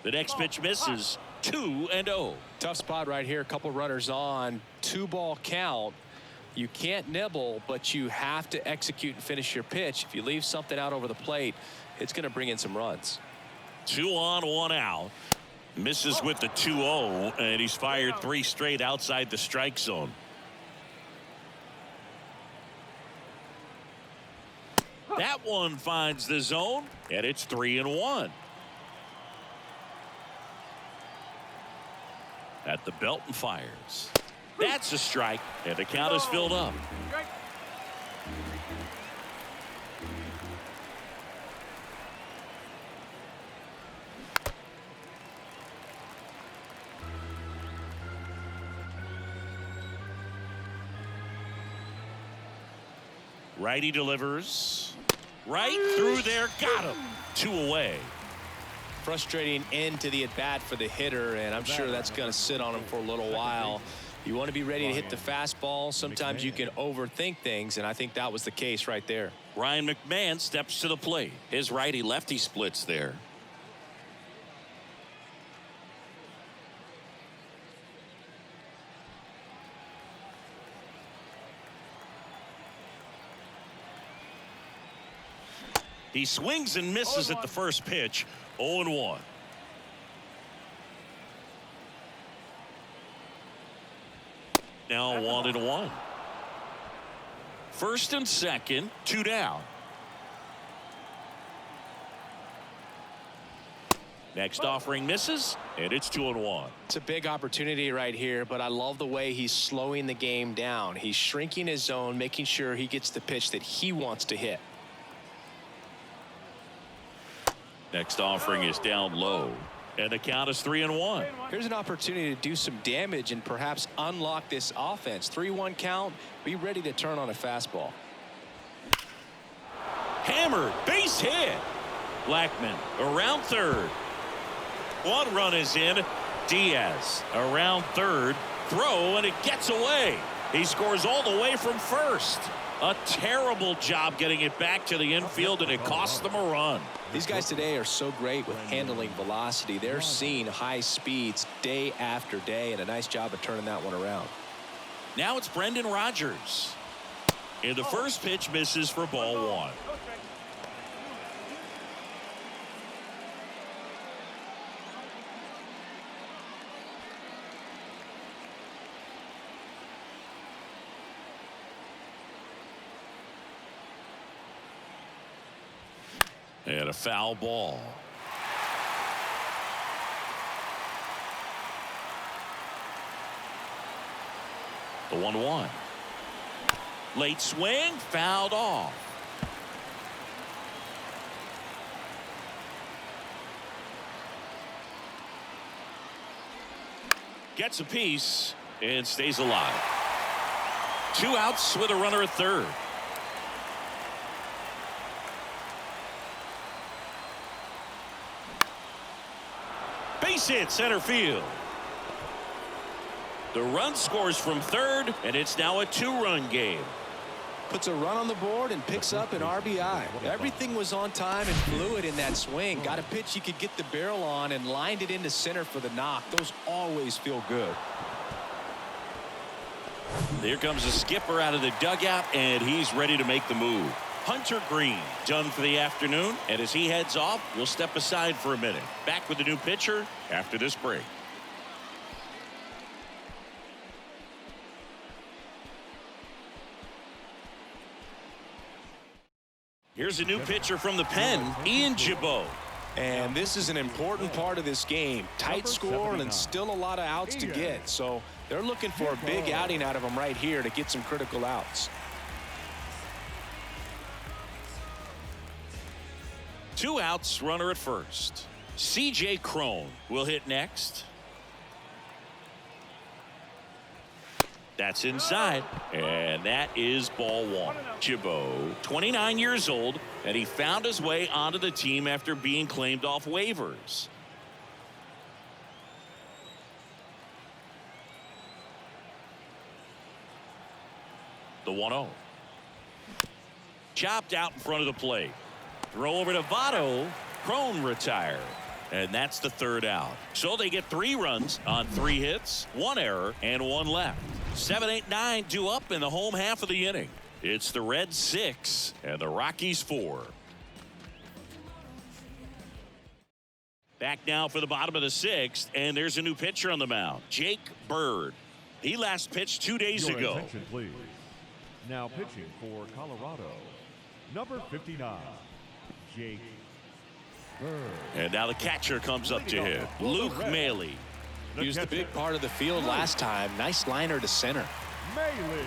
[SPEAKER 2] The next pitch misses. 2-0.
[SPEAKER 4] Tough spot right here. A couple runners on. 2-ball count. You can't nibble, but you have to execute and finish your pitch. If you leave something out over the plate, it's going to bring in some runs.
[SPEAKER 2] 2 on, 1 out. Misses with the 2-0, and he's fired 3 straight outside the strike zone. That one finds the zone, and it's 3-1. At the belt and fires. That's a strike, and the count is filled up.
[SPEAKER 5] Strike.
[SPEAKER 2] Righty delivers. Right through there. Got him. 2 away.
[SPEAKER 4] Frustrating end to the at-bat for the hitter, and I'm sure that's going to sit on him for a little while. You want to be ready to hit the fastball. Sometimes you can overthink things, and I think that was the case right there.
[SPEAKER 2] Ryan McMahon steps to the plate. His righty-lefty splits there. He swings and misses at the first pitch. 0-1. Now 1-1. First and second, 2 down. Next offering misses, and it's 2-1.
[SPEAKER 4] It's a big opportunity right here, but I love the way he's slowing the game down. He's shrinking his zone, making sure he gets the pitch that he wants to hit.
[SPEAKER 2] Next offering is down low, and the count is 3-1.
[SPEAKER 4] Here's an opportunity to do some damage and perhaps unlock this offense. 3-1 count. Be ready to turn on a fastball.
[SPEAKER 2] Hammered, base hit. Blackmon around third. 1 run is in. Diaz around third throw, and it gets away. He scores all the way from first. A terrible job getting it back to the infield, and it costs them a run.
[SPEAKER 3] These guys today are so great with handling velocity. They're seeing high speeds day after day, and a nice job of turning that one around.
[SPEAKER 2] Now it's Brendan Rodgers. And the first pitch misses for ball one. And a foul ball. The 1-1. Late swing, fouled off. Gets a piece and stays alive. 2 outs with a runner at third. Base hit center field. The run scores from third, and it's now a 2-run game.
[SPEAKER 3] Puts a run on the board and picks up an RBI. Everything was on time and fluid in that swing. Got a pitch he could get the barrel on and lined it into center for the knock. Those always feel good.
[SPEAKER 2] Here comes the skipper out of the dugout, and he's ready to make the move. Hunter Greene done for the afternoon, and as he heads off, we'll step aside for a minute. Back with the new pitcher after this break. Here's a new pitcher from the pen, Ian Gibaut.
[SPEAKER 3] And this is an important part of this game. Tight score and still a lot of outs to get. So they're looking for a big outing out of him right here to get some critical outs.
[SPEAKER 2] 2 outs, runner at first. C.J. Crone will hit next. That's inside, and that is ball one. Gibaut, 29 years old, and he found his way onto the team after being claimed off waivers. The 1-0. Chopped out in front of the plate. Throw over to Votto. Crone retired. And that's the 3rd out. So they get 3 runs on 3 hits, 1 error, and 1 left. 7, 8, 9 due up in the home half of the inning. It's the Reds 6 and the Rockies 4. Back now for the bottom of the 6th, and there's a new pitcher on the mound, Jake Bird. He last pitched 2 days
[SPEAKER 6] Your
[SPEAKER 2] ago.
[SPEAKER 6] attention, please. Now pitching for Colorado, number 59, Jake Bird.
[SPEAKER 2] And now the catcher comes up to hit, Luke Maile.
[SPEAKER 3] He was the big part of the field last time. Nice liner to center.
[SPEAKER 6] Maile.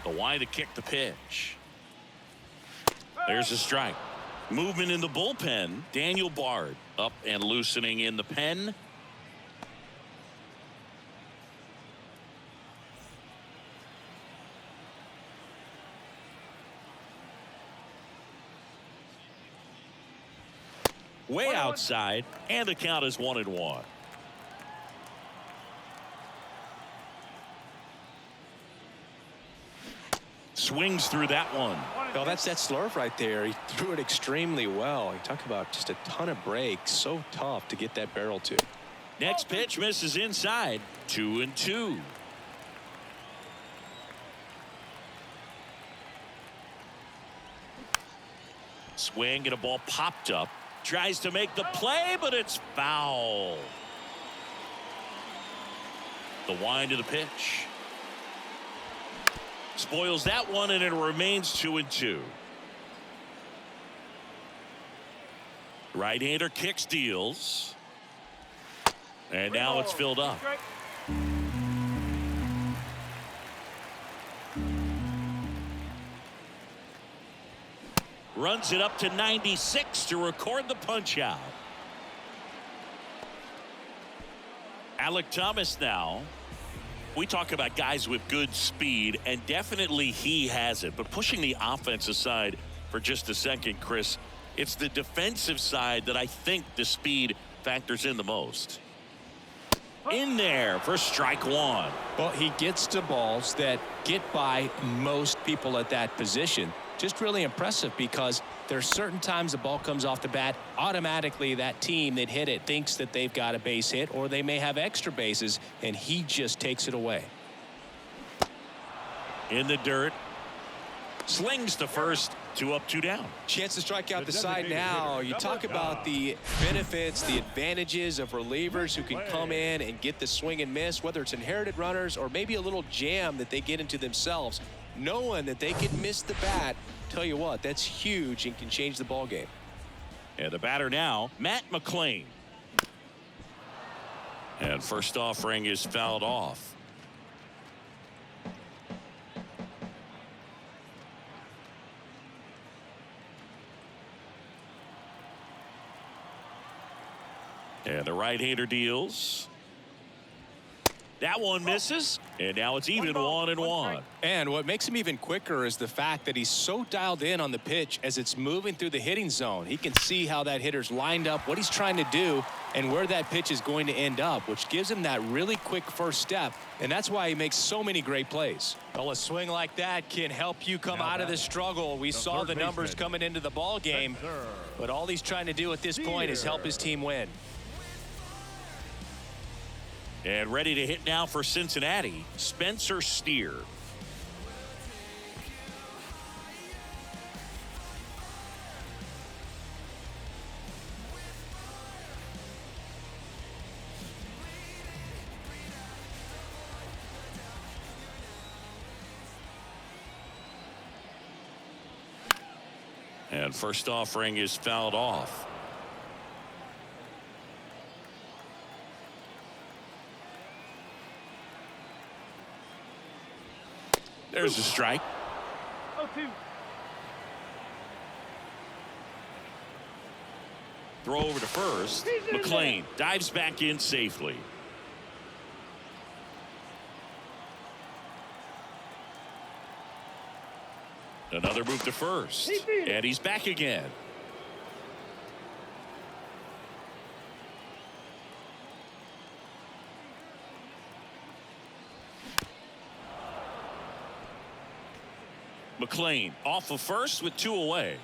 [SPEAKER 2] The wide to kick the pitch. There's a strike. Movement in the bullpen. Daniel Bard up and loosening in the pen. Way outside, and the count is 1-1. Swings through that one.
[SPEAKER 3] Oh, that's that slurve right there. He threw it extremely well. You talk about just a ton of breaks. So tough to get that barrel to.
[SPEAKER 2] Next pitch misses inside. 2-2. Swing and a ball popped up. Tries to make the play, but it's foul. The wind of the pitch. Spoils that one, and it remains 2-2. Right-hander kicks, deals. And now it's filled up. Runs it up to 96 to record the punch out. Alec Thomas now. We talk about guys with good speed, and definitely he has it. But pushing the offense aside for just a second, Chris, it's the defensive side that I think the speed factors in the most. In there for strike one.
[SPEAKER 4] Well, he gets to balls that get by most people at that position. Just really impressive because there's certain times the ball comes off the bat, automatically that team that hit it thinks that they've got a base hit or they may have extra bases, and he just takes it away.
[SPEAKER 2] In the dirt. Slings to first. 2 up, 2 down.
[SPEAKER 3] Chance to strike out the side now. You talk about the benefits, the advantages of relievers who can come in and get the swing and miss, whether it's inherited runners or maybe a little jam that they get into themselves. Knowing that they can miss the bat, tell you what, that's huge and can change the ball game.
[SPEAKER 2] And the batter now, Matt McLean. And first offering is fouled off. And the right-hander deals. That one misses, and now it's even 1-1.
[SPEAKER 3] And what makes him even quicker is the fact that he's so dialed in on the pitch as it's moving through the hitting zone. He can see how that hitter's lined up, what he's trying to do, and where that pitch is going to end up, which gives him that really quick first step, and that's why he makes so many great plays. Well, a swing like that can help you come out of the struggle. We saw the numbers coming into the ball game, but all he's trying to do at this point is help his team win.
[SPEAKER 2] And ready to hit now for Cincinnati, Spencer Steer. And first offering is fouled off. There's a strike.
[SPEAKER 5] 0-2.
[SPEAKER 2] Throw over to first. McLean dives back in safely. Another move to first. And he's back again. McLean off of first with 2 away.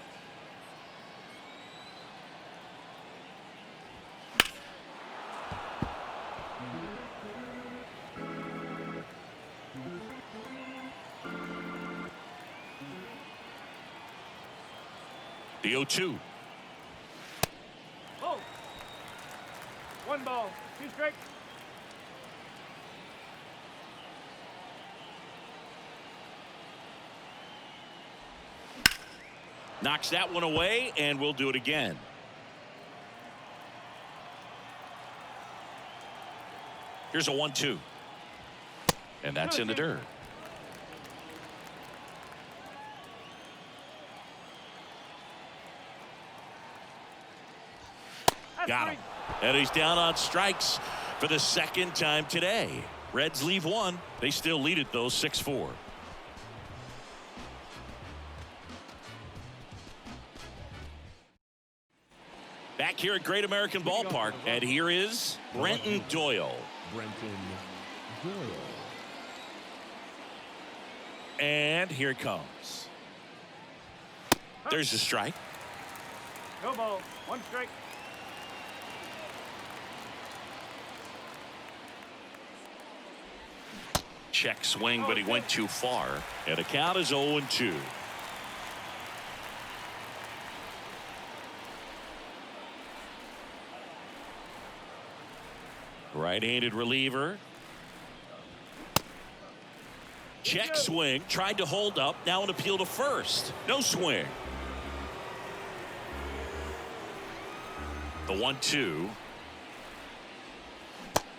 [SPEAKER 2] The 0-2.
[SPEAKER 5] Oh. 1 ball, 2 strikes.
[SPEAKER 2] Knocks that one away, and we'll do it again. Here's a 1-2. And that's in the dirt. Got him. And he's down on strikes for the second time today. Reds leave 1. They still lead it, though, 6-4. Back here at Great American Ballpark, and here is Brenton Doyle. And here it comes. There's a strike.
[SPEAKER 5] No ball, 1 strike.
[SPEAKER 2] Check swing, but he went too far. And the count is 0-2. Right-handed reliever. Check swing, tried to hold up, now an appeal to first. No swing. The 1-2.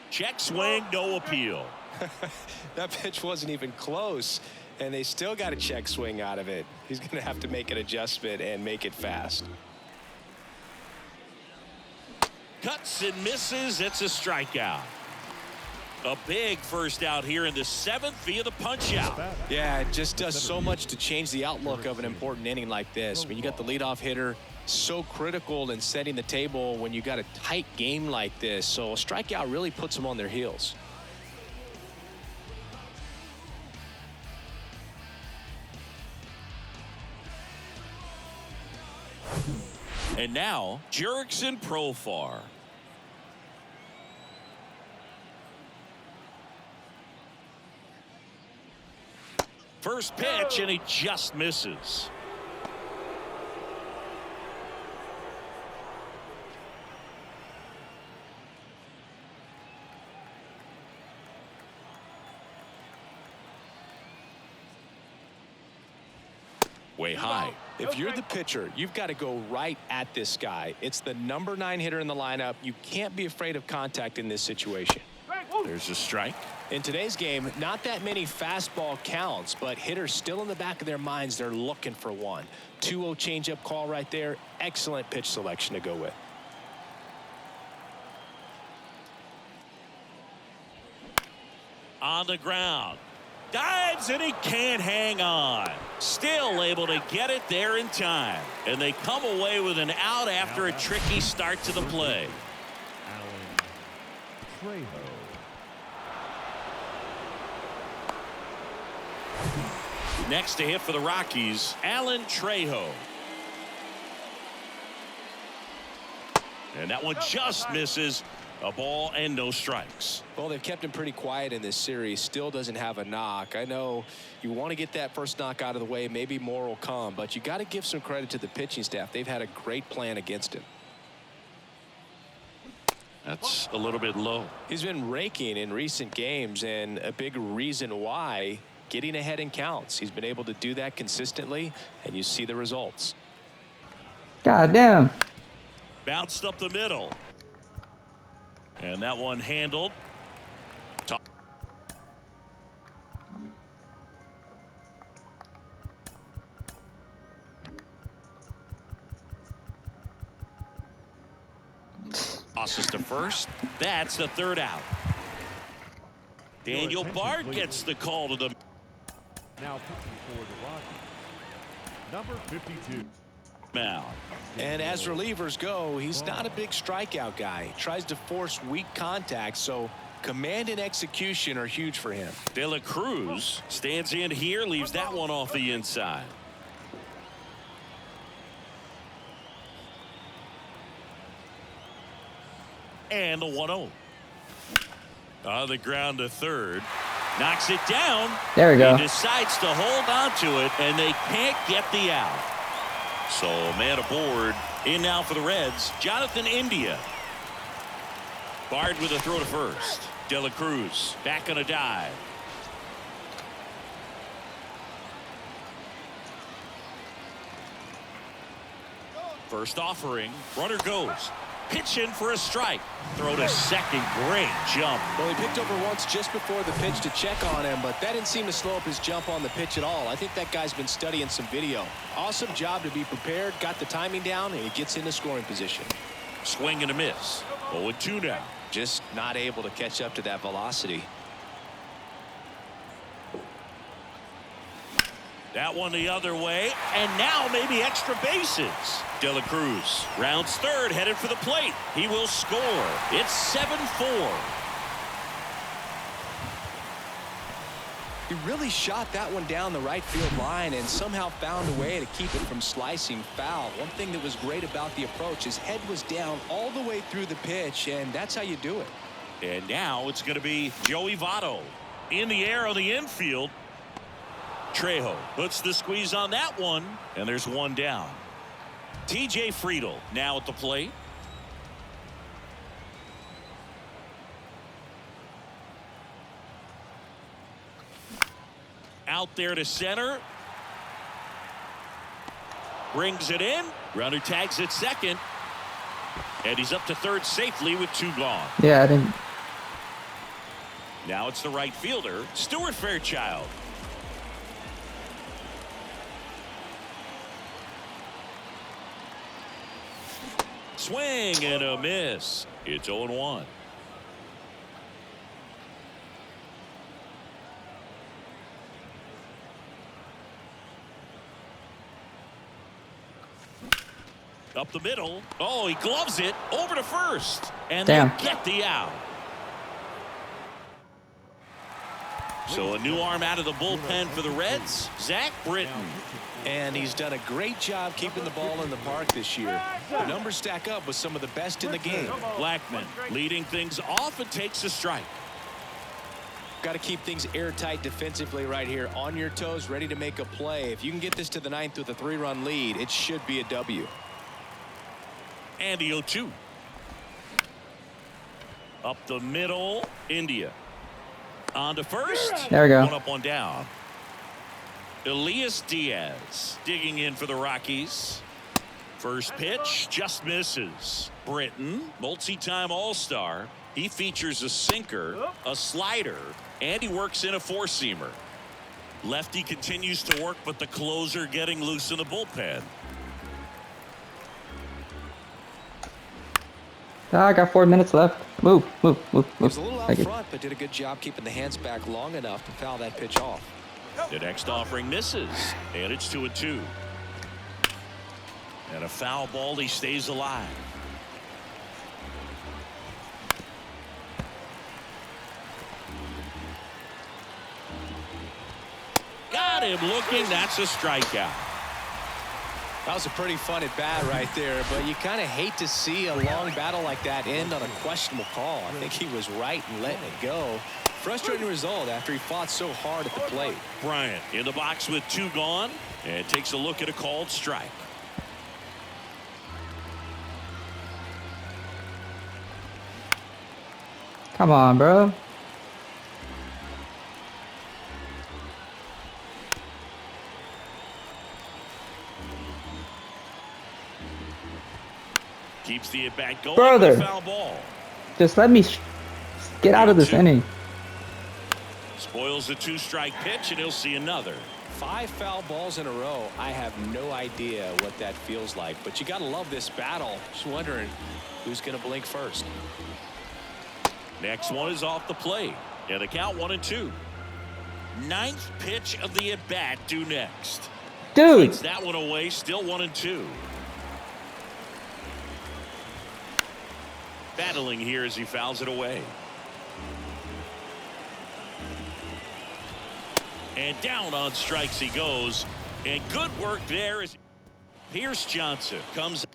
[SPEAKER 2] Check swing, no appeal.
[SPEAKER 3] That pitch wasn't even close, and they still got a check swing out of it. He's going to have to make an adjustment and make it fast.
[SPEAKER 2] Cuts and misses. It's a strikeout. A big first out here in the 7th via the punch out.
[SPEAKER 3] Yeah, it just does so much to change the outlook of an important inning like this. When you got the leadoff hitter
[SPEAKER 4] so critical in setting the table when you got a tight game like this. So a strikeout really puts them on their heels.
[SPEAKER 2] And now, Jurickson Profar. First pitch, and he just misses. Way high.
[SPEAKER 4] If you're the pitcher, you've got to go right at this guy. It's the number 9 hitter in the lineup. You can't be afraid of contact in this situation.
[SPEAKER 2] There's a strike.
[SPEAKER 4] In today's game, not that many fastball counts, but hitters still in the back of their minds, they're looking for one. 2-0 changeup call right there. Excellent pitch selection to go with.
[SPEAKER 2] On the ground. Dives, and he can't hang on. Still able to get it there in time. And they come away with an out after a tricky start to the play.
[SPEAKER 6] Trejo.
[SPEAKER 2] Next to hit for the Rockies, Alan Trejo. And that one just misses. A ball and no strikes.
[SPEAKER 4] Well, they've kept him pretty quiet in this series. Still doesn't have a knock. I know you want to get that first knock out of the way. Maybe more will come, but you got to give some credit to the pitching staff. They've had a great plan against him.
[SPEAKER 2] That's a little bit low.
[SPEAKER 4] He's been raking in recent games, and a big reason why, getting ahead in counts. He's been able to do that consistently, and you see the results.
[SPEAKER 1] God damn.
[SPEAKER 2] Bounced up the middle. And that one handled. Tosses to first. That's the third out. Daniel Bard gets the call to the
[SPEAKER 6] Now pitching for the Rockies, number 52.
[SPEAKER 2] mound.
[SPEAKER 4] And as relievers go, he's not a big strikeout guy. He tries to force weak contact, so command and execution are huge for him.
[SPEAKER 2] De La Cruz stands in here, leaves that one off the inside. And the 1-0. On the ground to third. Knocks it down.
[SPEAKER 1] There we go.
[SPEAKER 2] He decides to hold on to it, and they can't get the out. So man aboard. In now for the Reds, Jonathan India. Bard with a throw to first. De La Cruz back on a dive. First offering. Runner goes. Pitch in for a strike. Throw to second. Great jump.
[SPEAKER 4] Well, he picked over once just before the pitch to check on him, but that didn't seem to slow up his jump on the pitch at all. I think that guy's been studying some video. Awesome job to be prepared, got the timing down, and he gets into scoring position.
[SPEAKER 2] Swing and a miss. 0-2 now.
[SPEAKER 4] Just not able to catch up to that velocity.
[SPEAKER 2] That one the other way, and now maybe extra bases. De La Cruz rounds third, headed for the plate. He will score. It's 7-4.
[SPEAKER 3] He really shot that one down the right field line and somehow found a way to keep it from slicing foul. One thing that was great about the approach, his head was down all the way through the pitch, and that's how you do it.
[SPEAKER 2] And now it's going to be Joey Votto in the air on the infield. Trejo puts the squeeze on that one, and there's one down. TJ Friedl now at the plate. Out there to center. Brings it in. Runner tags at second. And he's up to third safely with 2 gone.
[SPEAKER 1] Yeah, I didn't.
[SPEAKER 2] Now it's the right fielder, Stuart Fairchild. Swing and a miss. It's 0-1. Up the middle. Oh, he gloves it over to first. And
[SPEAKER 1] Damn.
[SPEAKER 2] they get the out. So a new arm out of the bullpen for the Reds, Zach Britton.
[SPEAKER 4] And he's done a great job keeping the ball in the park this year. The numbers stack up with some of the best in the game.
[SPEAKER 2] Blackman leading things off and takes a strike.
[SPEAKER 4] Got to keep things airtight defensively right here, on your toes, ready to make a play. If you can get this to the ninth with a 3-run lead, it should be a W.
[SPEAKER 2] And the 0-2. Up the middle, India. On to first.
[SPEAKER 1] There we go.
[SPEAKER 2] One up, one down. Elias Diaz digging in for the Rockies. First pitch just misses. Britton, multi-time All-Star. He features a sinker, a slider, and he works in a four-seamer. Lefty continues to work, but the closer getting loose in the bullpen.
[SPEAKER 1] I got 4 minutes left. Move.
[SPEAKER 3] He was a little out
[SPEAKER 1] Thank you.
[SPEAKER 3] front, but did a good job keeping the hands back long enough to foul that pitch off.
[SPEAKER 2] The next offering misses, and it's 2-2. And a foul ball, he stays alive. Got him looking. That's a strikeout.
[SPEAKER 3] That was a pretty fun at bat right there, but you kind of hate to see a long battle like that end on a questionable call. I think he was right in letting it go. Frustrating result after he fought so hard at the plate.
[SPEAKER 2] Bryant in the box with 2 gone and takes a look at a called strike.
[SPEAKER 1] Come on, bro.
[SPEAKER 2] Keeps the at bat going.
[SPEAKER 1] Brother.
[SPEAKER 2] Foul ball.
[SPEAKER 1] Just let me get out of this inning.
[SPEAKER 2] Spoils the 2-strike pitch, and he'll see another.
[SPEAKER 3] 5 foul balls in a row. I have no idea what that feels like, but you got to love this battle. Just wondering who's going to blink first.
[SPEAKER 2] Next one is off the plate, and the count 1-2. 9th pitch of the at bat due next.
[SPEAKER 1] Dude.
[SPEAKER 2] Takes that one away. Still 1-2. Battling here as he fouls it away. And down on strikes he goes. And good work there as Pierce Johnson comes.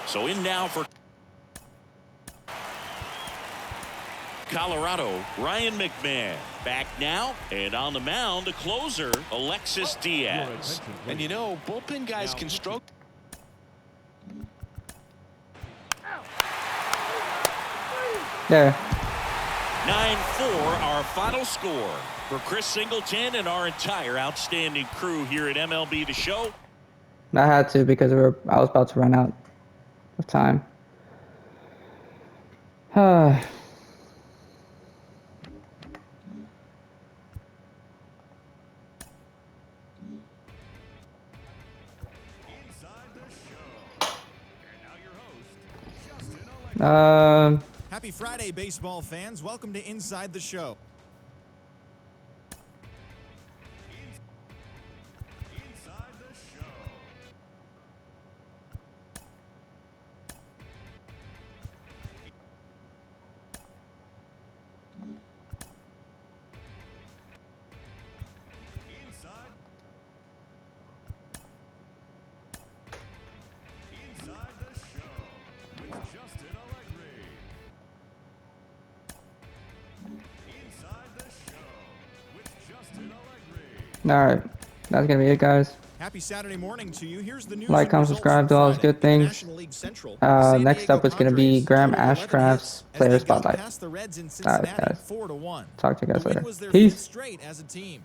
[SPEAKER 2] So in now for Colorado, Ryan McMahon. Back now, and on the mound, the closer, Alexis Diaz.
[SPEAKER 4] And you know, bullpen guys can stroke.
[SPEAKER 1] There.
[SPEAKER 2] 9-4, our final score. For Chris Singleton and our entire outstanding crew here at MLB The Show.
[SPEAKER 1] I had to because I was about to run out of time.
[SPEAKER 7] Happy Friday, baseball fans. Welcome to Inside the Show.
[SPEAKER 6] Inside the show. Inside the show with Justin Allegri. Inside the show with Justin Allegri.
[SPEAKER 1] All right. That's going to be it, guys.
[SPEAKER 7] Happy Saturday morning to you. Here's the news.
[SPEAKER 1] Like,
[SPEAKER 7] and
[SPEAKER 1] comment,
[SPEAKER 7] results
[SPEAKER 1] subscribe,
[SPEAKER 7] for
[SPEAKER 1] do all those
[SPEAKER 7] Friday.
[SPEAKER 1] good things.
[SPEAKER 7] National League Central. San
[SPEAKER 1] Next
[SPEAKER 7] Diego
[SPEAKER 1] up is going to be
[SPEAKER 7] Padres
[SPEAKER 1] Graham
[SPEAKER 7] totaled 11
[SPEAKER 1] Ashcraft's
[SPEAKER 7] hits as
[SPEAKER 1] Player
[SPEAKER 7] they got
[SPEAKER 1] Spotlight.
[SPEAKER 7] past the Reds in
[SPEAKER 1] All right,
[SPEAKER 7] Cincinnati
[SPEAKER 1] guys.
[SPEAKER 7] 4-1.
[SPEAKER 1] Talk to you guys
[SPEAKER 7] The win
[SPEAKER 1] later.
[SPEAKER 7] was their
[SPEAKER 1] Peace.
[SPEAKER 7] 5th straight as a team.